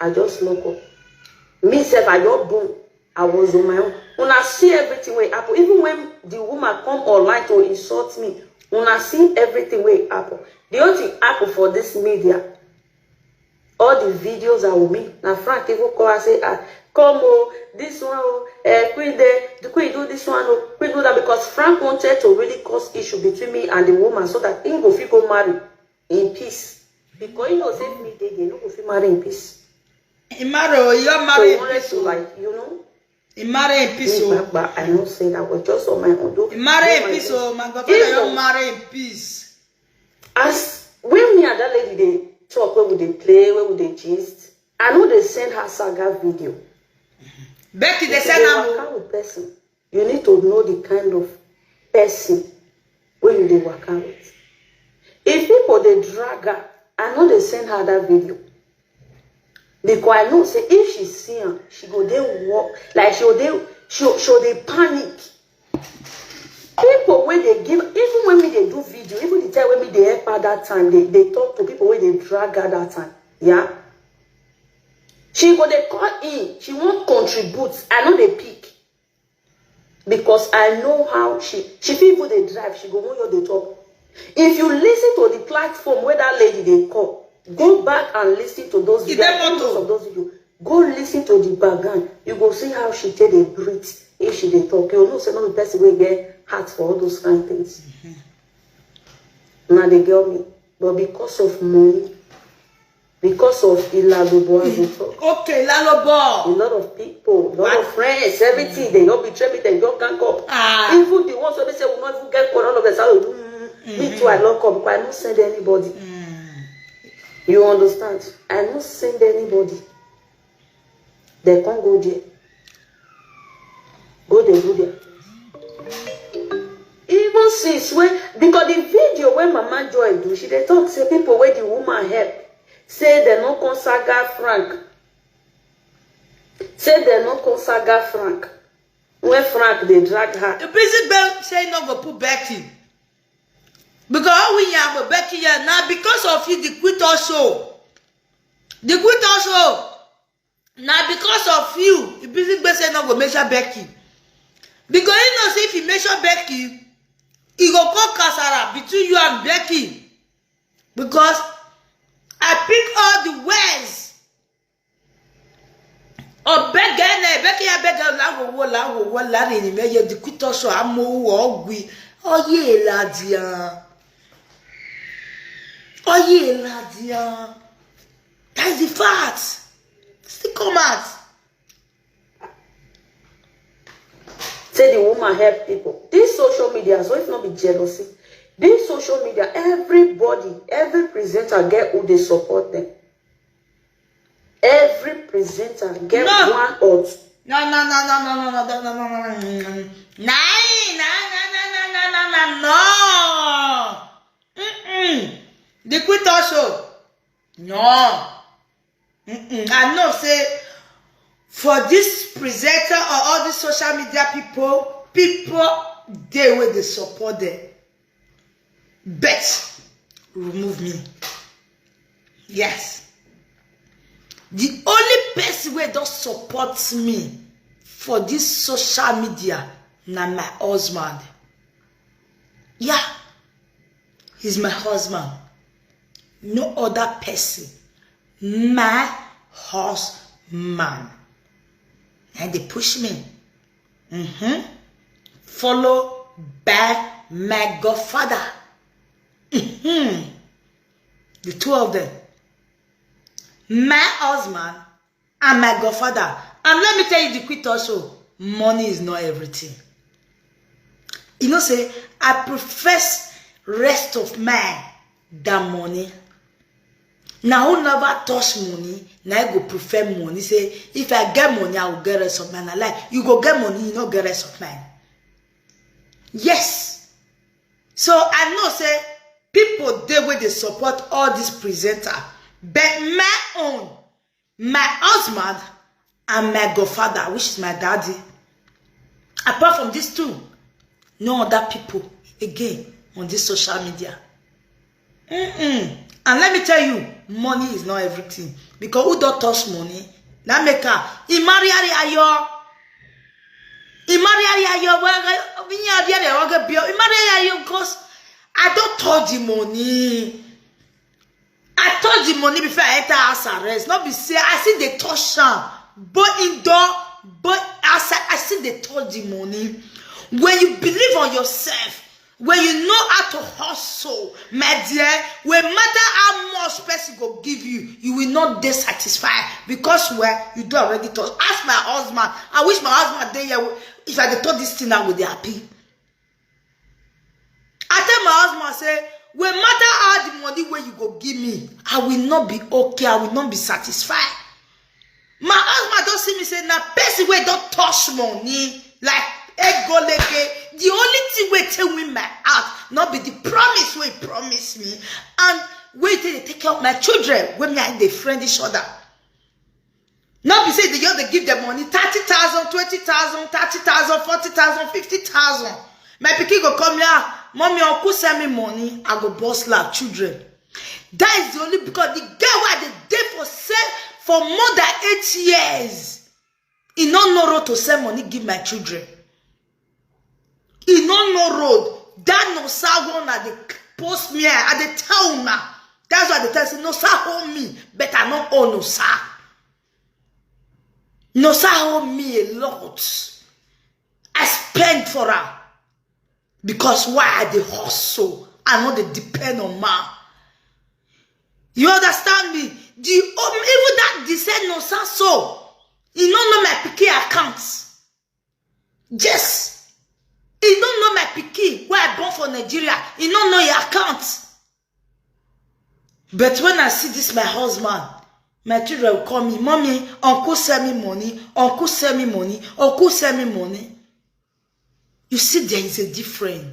I just look up. Me self, I just boom. I was on my own. When I see everything where it happen, even when the woman come online to insult me, when I see everything where it happen, the only thing happen for this media. All the videos are with me. Now Frank even call and say, come this one, queen do this one, queen do that, because Frank wanted to really cause issue between me and the woman so that he go marry in peace. Because you know, say me they no go fit marry in peace. He marry, you marry in peace. So like, you know. He marry in peace. But I don't say that was just on my own. He marry in peace, my God, you marry in peace. As when me and that lady they talk, where would they play, where would they gist? I know they send her saga video. Becky, they send her kind of person. You need to know the kind of person when you they work out with. If people they drag her, I know they send her that video. Because I know say if she see her, she go there walk like she they panic. People when they give, even when me they do video, even the time when me they help her that time, they talk to people when they drag her that time. Yeah. She go they call in, she won't contribute. I know they pick. Because I know how she people they drive, she go know you they talk. If you listen to the platform where that lady they call, go back and listen to those videos. Go listen to the background. You go see how she take a breathe if she they talk. You know, say no the person will get heart for all those kind of things. Now they get me, but because of money, Because of Ilalobo, as we talk. Okay, Lalobo. A lot of people, a lot of friends, everything, they don't betray me, they don't gang up. Even the ones who say we not even get one of them, me too, I don't come, because I don't send anybody. You understand? I don't send anybody. They can't go there. Go there. Even since when, because the video when Mama Joy do, she they talk, say people where the woman help, say they no consaga Frank. Say they no consaga Frank. When Frank they drag her. The busy bell say no go put Becky. Because we have Becky here now because of you the quit also. The quit also. Now because of you, the busy bell say no go measure Becky. Because you know say if you measure Becky, it go call Kasara between you and Becky. Because I pick all the words of Becky. I beg la in the quit also amu oh yeah ladia. That's the fact. Still come out. Say the woman help people. This social media, so it's not be jealousy. This social media, everybody, every presenter get who they support them. Every presenter get one or two. No. The quit also. No. I know say for this presenter or all these social media people they will they support them. Bet remove me. Yes. The only person where does support me for this social media na my husband. Yeah. He's my husband. No other person. My husband. And they push me. Follow by my godfather. The two of them. My husband and my godfather. And let me tell you the quit also. Money is not everything. You know, say, I profess rest of man than money. Now who never touch money, now I go prefer money. Say, if I get money, I will get rest of man. I like, you go get money, you don't get rest of man. Yes. So I know, say, people they where they support all this presenter. But my own, my husband, and my godfather, which is my daddy. Apart from these two, no other people again on this social media. And let me tell you, money is not everything. Because who don't touch money? That make her. He marry ayo. Because I don't touch the money. I touch the money before I enter house arrest. Not be say I see the touch am. But indoor, but outside, I see they touch the money. When you believe on yourself, when you know how to hustle, my dear, no matter how much person go give you, you will not be satisfied because where you do already touch. Ask my husband. I wish my husband there. If I told this thing, I would be happy. I tell my husband, I say, no matter how the money where you go give me, I will not be okay. I will not be satisfied. My husband don't see me say, now person where don't touch money like ego leke. The only thing we tell me my heart, not be the promise we promise me, and wait till they take care of my children when me and they friend each other. Not be say they give them money 30,000, 20,000, 30,000, 40,000, 50,000. My pikin go come here, mommy, uncle send me money, I go boss like children. That is the only because the girl where they did for more than 8 years, he no know road to send money give my children. He no know road. That no sa one at the post me at the town now. That's why they tell say no sa hold me, but I not own no sa. No sa hold me a lot. I spend for her because why I the hustle? I know they depend on man. You understand me? even that they said no so. You don't know my pikin accounts. Yes. You don't know my pikin where I born for Nigeria. You don't know your accounts. But when I see this, my husband, my children will call me, Mommy, Uncle send me money, Uncle send me money, Uncle send me money. You see, there is a difference.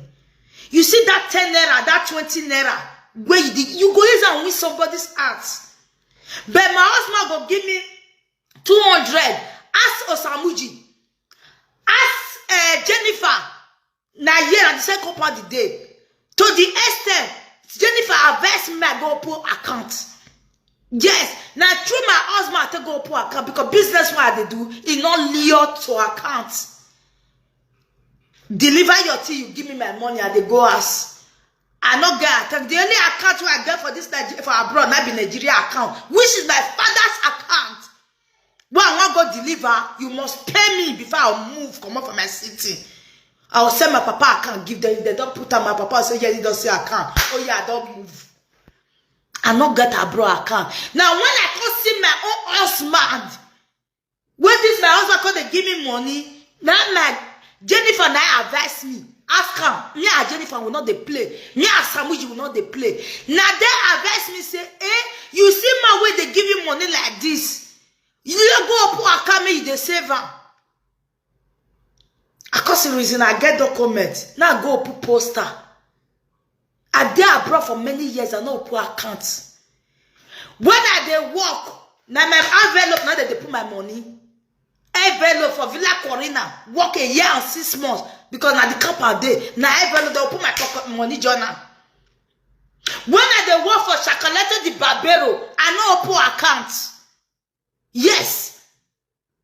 You see that 10 naira, that 20 naira, where you go use and win somebody's heart. But my husband go give me 200. Ask Osamuji. Ask Jennifer. Na year and the second part of the day. To the extent, Jennifer advised me I go pull account. Yes, now through my husband I take go pull account because business what they do is not linked to account. Deliver your tea, you give me my money and they go ask. I not get account. The only account I get for this for abroad might be Nigeria account, which is my father's account. When I want to go deliver, you must pay me before I move, come up from my city. I will send my papa account, give them. If they don't put on my papa, say, yeah, he don't say account. Oh, yeah, I don't move. I not get a bro account. Now, when I go see my own husband, when this my husband call they give me money, now my Jennifer now advise me. Ask her, me and Jennifer will not they play. Me and Samuji will not they play. Now they advise me, say, you see my way they give you money like this. You don't go up for account, me, they save her. Because the reason I get documents, now I go put poster. I did abroad for many years, I know put accounts. When I they work, now my envelope, now they put my money. Envelope for Villa Corina, work a year and 6 months, because now the camp a day, now envelope, they'll put my pocket money journal. When I they work for Chocolate di Barbero, I know put accounts. Yes.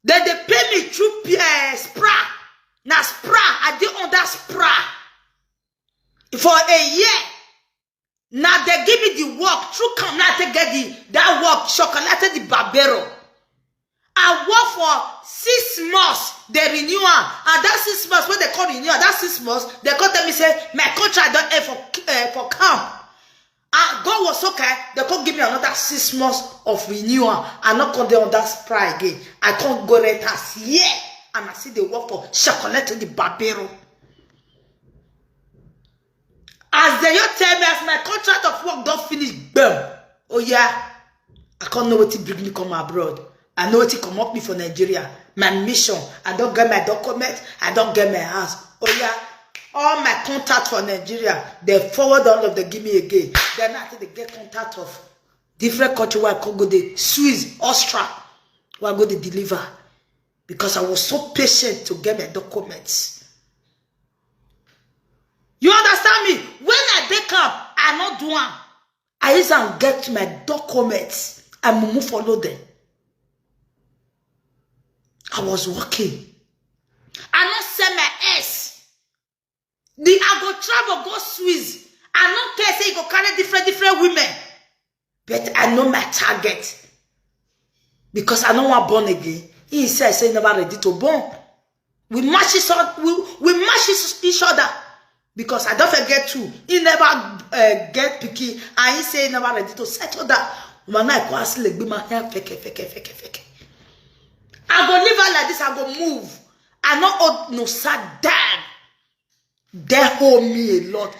Then they pay me through SPRA. Now SPRA, I did on that SPRA for a year. Now they give me the work. Through come now they get that work. Chocolate di Barbero. I work for 6 months. They renew and that 6 months when they call renew, that 6 months they call them me say my contract don't end for camp. And God was okay. They can't give me another 6 months of renewal. I'm not going to on that SPRA again. I can't go rent as yeah. And I see they work for Chocolate di Barbero. As they just tell me, as my contract of work don't finish, boom. Oh yeah, I can't know what to bring me come abroad. I know what to come up me for Nigeria. My mission, I don't get my document, I don't get my house. Oh yeah, all my contact for Nigeria, they forward all of them, give me again. Then after they get contact of different country where I can go to Swiss, Austria, where I go to deliver. Because I was so patient to get my documents. You understand me? When I wake up, I not do one. I use and get my documents and move follow them. I was working. I not send my ass. I go travel, go Swiss. I not care say you go carry different women. But I know my target. Because I know I'm born again. He said, say never ready to born. We match each other. Because I don't forget too. He never get picky. And he say never ready to settle that. I go live her like this, I go move. I not no sad dad. They hold me a lot.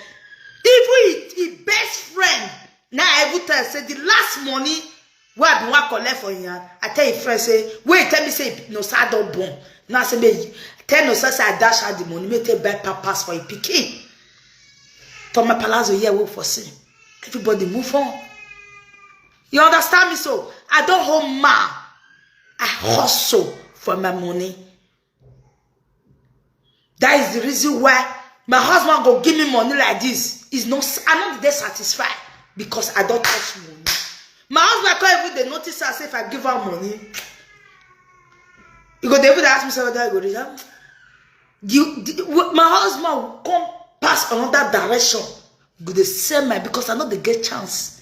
Even his best friend. Now I will tell say the last money where I be want collect for him. I tell your friend say, wait, tell me say no sad don't born. Now say me tell no say I dash her the money, me take buy papas for a pikin. For my palazzo here work for see. Everybody move on. You understand me? So I don't hold ma. I hustle for my money. That is the reason why my husband go give me money like this. Is not I'm not satisfied because I don't touch money. My husband can't even notice I say if I give her money. You go David ask me whether I go read her. My husband will come pass another direction. Go they sell my because I know they get chance.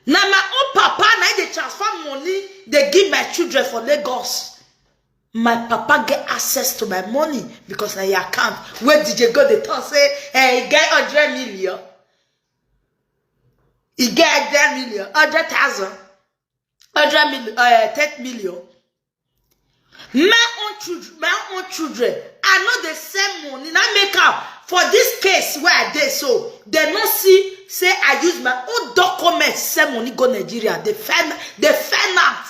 Now my own papa now they transfer money they give my children for Lagos. My papa get access to my money because na your account. Where did you go? They talk say, hey, he get 100 million. He get 100 million, 100,000. 10 million. My own children, I know the same money. Now make out for this case where I did so. They not see, say I use my own documents, same money go Nigeria. They find out.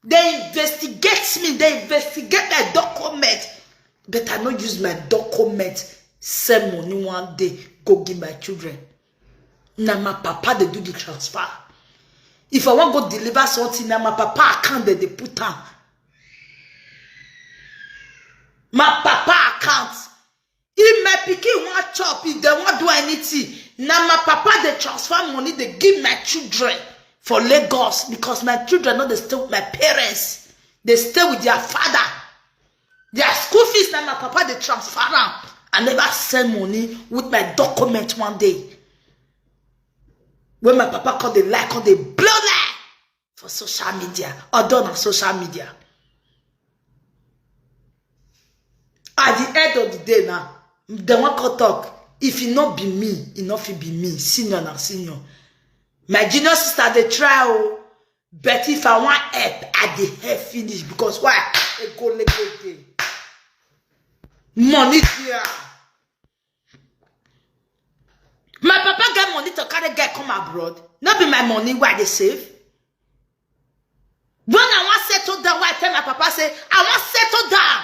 They investigate me. They investigate my document. But I not use my document, same money one day, go give my children. Now my papa, they do the transfer. If I want to go deliver something, now my papa account they put on. My papa account. If my pikin want chop, if they want do anything, now my papa they transfer money, they give my children for Lagos because my children not they stay with my parents. They stay with their father. Their school fees now my papa they transfer them. I never send money with my document one day. When my papa call they blow lie for social media or done on social media. At the end of the day now, they want to talk. If it not be me, it not be me, senior and senior. My junior sister they try, but if I want help, I the help finish because why? I go day. Money here. My papa get money to carry get come abroad. Not be my money why they save. When I want settle down, why I tell my papa say I want settle down.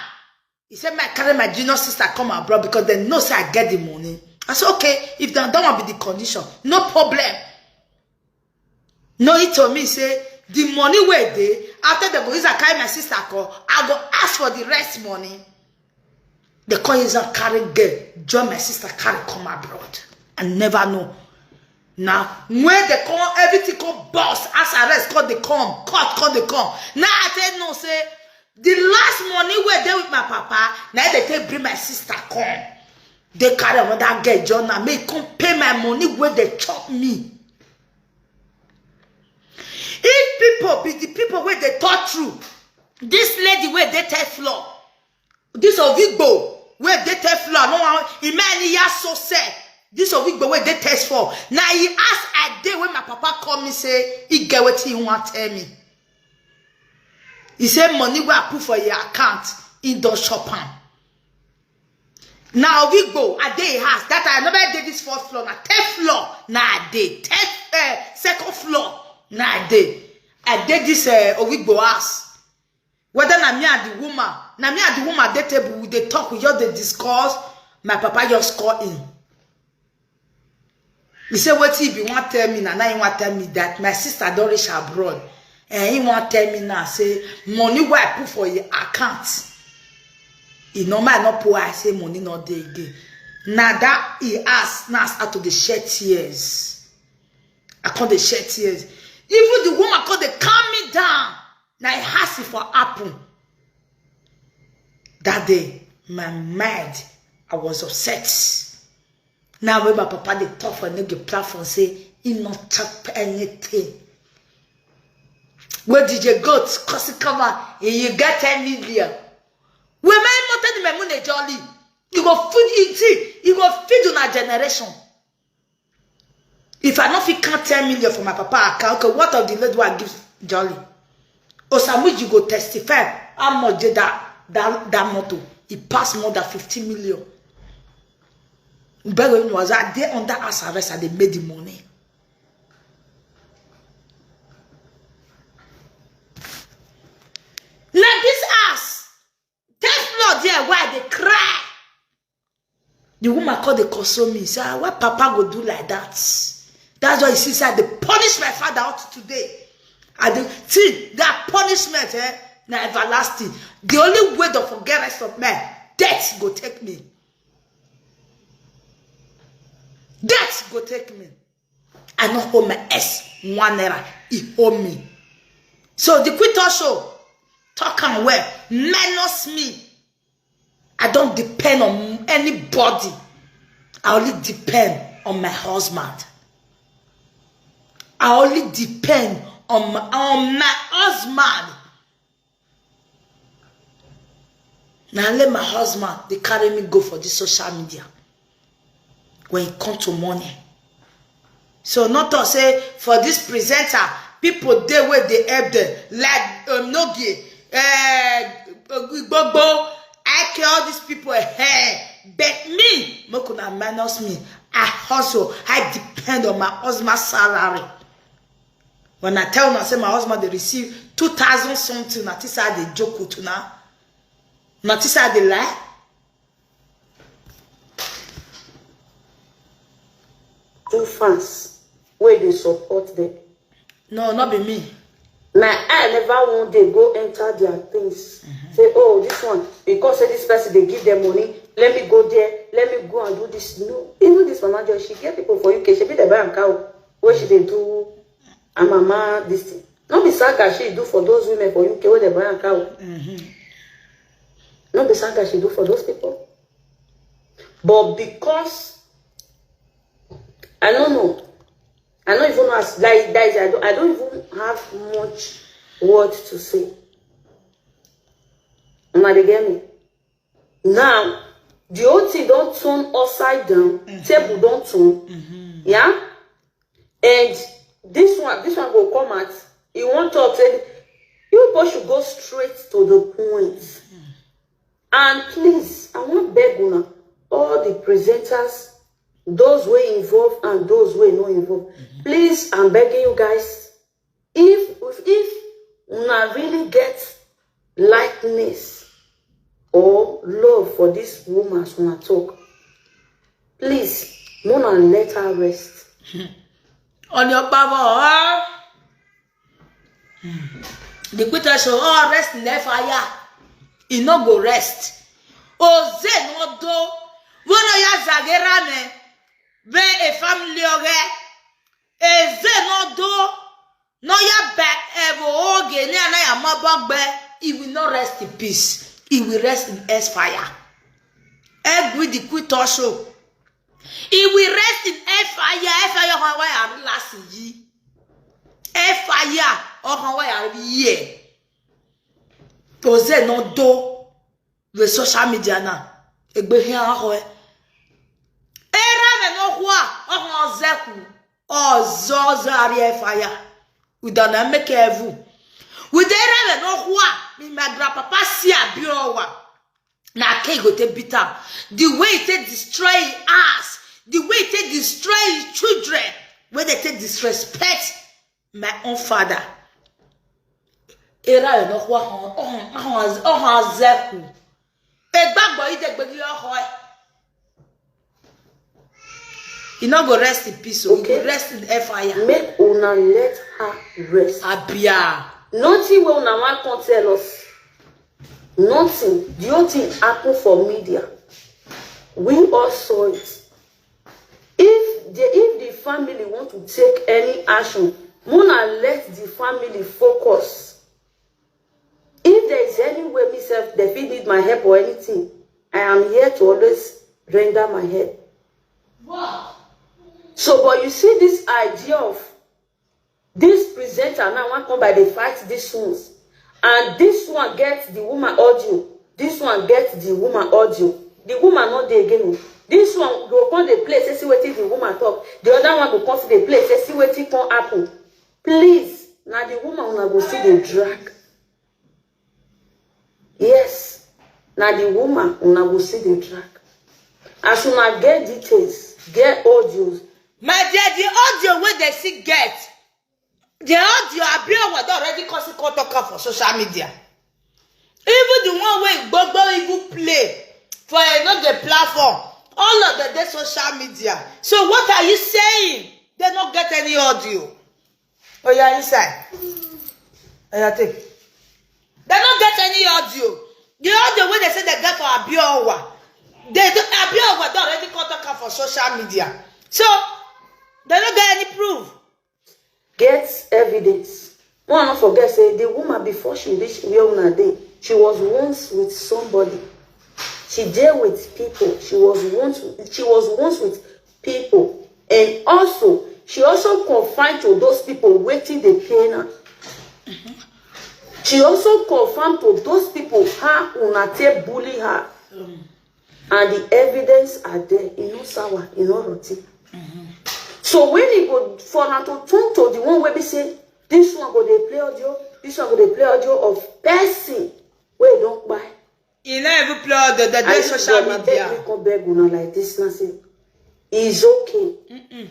He said, "My carry my junior sister come abroad because they know say I get the money." I said, "Okay, if that don't want be the condition, no problem." No, he told me say the money where they after the boys I carry my sister call, I go ask for the rest money. The call is a carry girl, join my sister carry come abroad. I never know. Now when they come, everything come boss, as arrest call they come, court call they come. Now I tell no say. The last money where they with my papa, now they take bring my sister come. They carry another girl, John, and me come pay my money where they chop me. If people be the people where they talk through, this lady where they take floor, this Ovigbo where they take floor, no one, Imani ya so say, this Ovigbo where they test for. Now he ask a day when my papa call me say, he get what he want tell me. He said money will I put for your account in the shop. Now we go a day house that I never did this fourth floor, now 10th floor, now I did 10th second floor, now I did this Ovigbo house. Whether na me and the woman, they table they talk with you, they discuss. My papa just call in. He said, "What if you want to tell me now? Now you want to tell me that my sister don't reach abroad." And he want to tell me now, say, money where I put for your account. He normal not poor, I say money not there again. Now that he asked, now start to the shed tears. I call the shed tears. Even the woman called they calm me down. Now he asked it for apple. That day, my mind, I was upset. Now when my papa they talk for the platform, say, he not chop anything. Where did you go to cause come out and you get 10 million? Where my money jolly? You go feed it, you go feed on a generation. If I not fit count 10 million for my papa account, okay, what of the lady I give jolly? Or some you go testify how much did that motto? It passed more than 50 million. But when was that they under us arrest and they made the money. Now this ass, test Lord there why they cry. The woman called the console me. Say, what papa go do like that? That's why you see, say, they punish my father out today. And see, that punishment, now everlasting. The only way to forget rest of man, death go take me. Death go take me. I don't hold my S 1 naira. He hold me. So the quitter show. Talk and well, minus me. I don't depend on anybody. I only depend on my husband. I only depend on my husband. Now let my husband, they carry me go for this social media. When it comes to money. So not to say for this presenter, people there where they help them, like Nogi, Gbogbo, I care all these people but me, Mokuna minus me. I hustle, I depend on my husband's salary. When I tell myself my husband they receive 2,000 something, not this how they joke with now. Not this how they lie. Two fans where they support them. No, not be me. Now I never want they go enter their things. Say, oh, this one, because this person they give them money, let me go there, let me go and do this. No, even this manager, she get people for UK, she be the buy and cow. What she they do? And mama, this thing. Not be saga she do for those women for UK where they buy and cow. Not be saga she do for those people. But because I don't know. I don't even know as like I don't even have much words to say. Now they get me. Now the whole thing don't turn upside down. Table don't turn. Yeah? And this one will come at you want to say you both should go straight to the point. And please, I want beg una, all the presenters, those who are involved and those who are not involved. Please, I'm begging you guys, if una really get likeness or love for this woman as una talk, please, Mona let her rest. On your baba, the quitter show all rest in the fire. He no go rest. Oze no do. Wono ya zagera me. Be a family oge. Eze no do. No ya back ever oge. Ne na ya mabagbe. He will not rest in peace. He will rest in air fire. Egg with the quitter show. He will rest in air fire. Air fire on why I last ye. Air fire on why I ye. Oze no do the social media na. Egbe here ahoe. Era me no hua ozeku. Ozozo air fire. We don't make evu. We dey me no hua. Me my grandpapa si abiowa. Na ke go te bitter. The way it take destroy us. The way it take destroy his children. Where they take disrespect my own father. Era no hua zeku. He not go rest in peace, so okay. He go rest in air fire. Make una let her rest. Abia. Nothing will una want to tell us. Nothing. The only thing happen for media. We all saw it. If the family want to take any action, Mona let the family focus. If there is any way myself, they feel need my help or anything, I am here to always render my help. Wow. So, but you see this idea of this presenter now want come by the fight these ones, and this one gets the woman audio, this one gets the woman audio. The woman not there again. This one go come the place, see what the woman talk. The other one go come to the place, see what it can happen. Please, now the woman will go see the drag. Yes, now the woman will see the drag. As soon as get details, get audios. My dear, the audio where they see get, the audio appear was already causing talk for social media. Even the one where Bobo even play for another platform, all of the social media. So what are you saying? They don't get any audio. Oh, yeah, inside. Oh, yeah, take. They don't get any audio. The audio when they say they get for Abiowa, Abiowa don't already contact for social media. So they don't get any proof. Get evidence. One not forget say the woman before she reached where una dey, she was once with somebody. She dealt with people. She was once with people, and also she also confined to those people waiting the pain her. She also confirmed to those people her unate bully her. And the evidence are there. You know sour, you know roti. So when he go for her to turn to the one where we say, This one go dey play audio. This one go dey play audio of person wey don't buy. You never play audio the social media. I come beg una like this and say, it's okay.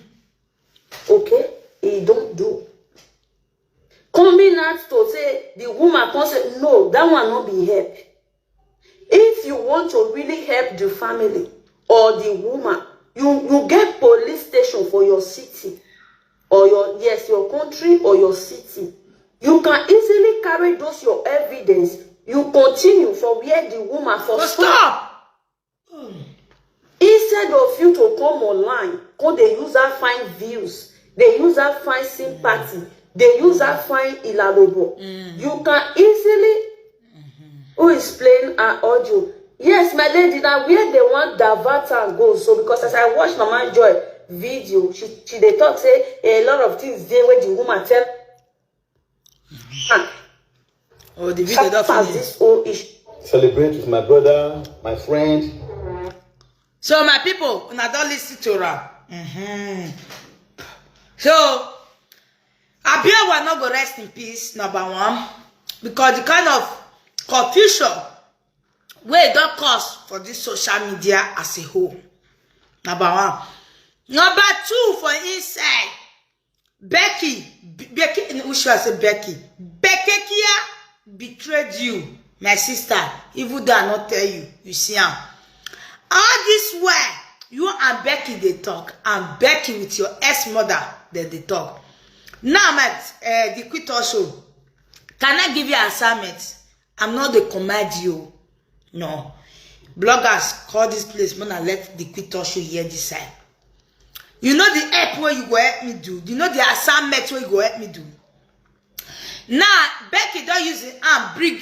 Okay? He don't do. Coming out to say the woman can say, no, that one not be help. If you want to really help the family or the woman, you get police station for your city or your country or your city. You can easily carry those your evidence. You continue from where the woman for stop. Instead of you to come online, come they use that find views, they use that find sympathy, they use that find ilalobo. You can easily who is playing an audio. Yes, my lady, now where they want divert and go. So because as I watch Mama Joy video, she they talk say a lot of things there where the woman tell. Oh, the video that this whole issue. Celebrate with my brother, my friend. So my people, when I don't listen to her. So Abia will not go rest in peace, number one, because the kind of confusion where it don't cause for this social media as a whole. Number one. Number two, for inside, Becky, who should I say Becky? Becky Kia betrayed you, my sister. Even though I not tell you, you see him. All this way, you and Becky they talk, and Becky with your ex-mother they talk. Now, the quit also. Can I give you an assignment? I'm not the command you. No. Bloggers call this place when I let the quit also hear this side. You know the help where you go help me do. You know the assignment where you go help me do. Now, Becky don't use it and bring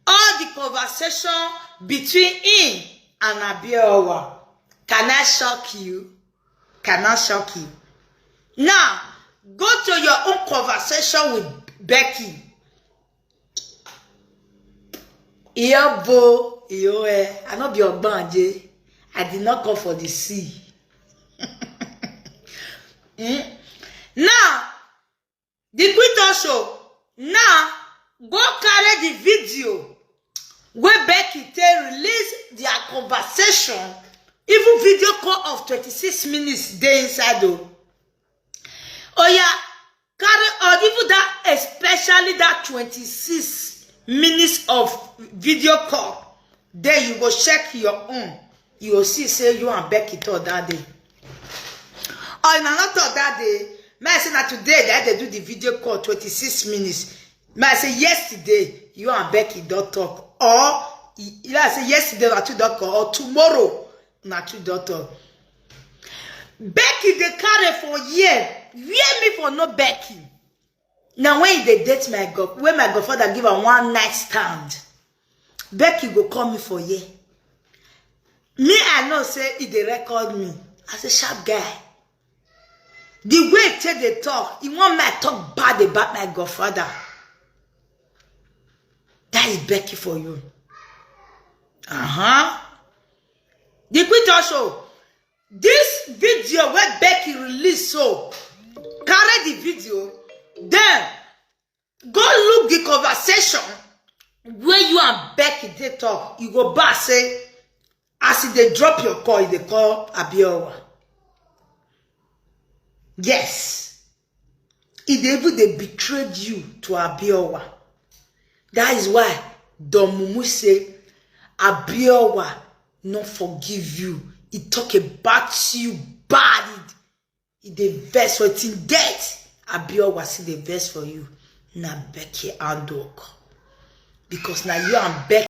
all the conversation between him and Abiowa. Can I shock you? Can I shock you? Now, go to your own conversation with Becky. I not be your band, I did not come for the sea. Now, the quit also. Now, go carry the video where Becky release their conversation. Even video call of 26 minutes they inside though. Oh yeah, carry or even that, especially that 26 minutes of video call. Then you go check your own. You will see say you and Becky talk that day. Or if not talk that day, may I say that today that they do the video call 26 minutes. May I say yesterday you and Becky don't talk. Or I say yesterday not two don't call. Or tomorrow not two don't talk. Becky they carry for year. Hear me for no Becky. Now when they date my God, when my godfather give her one night stand, Becky go call me for year. Me I know say if they record me as a sharp guy. The way they talk, he want me to talk bad about my godfather. That is Becky for you. The quit also. This video where Becky released so, carry the video, then go look the conversation where you and Becky they talk. You go back say, as if they drop your call, they call Abiowa. Yes. If they betrayed you to Abiowa. That is why Don Mumu say, Abiowa not forgive you. He talk about you bad. He the best for it in death. Abiowa see the best for you. Now Becky and dog. Because now you and Becky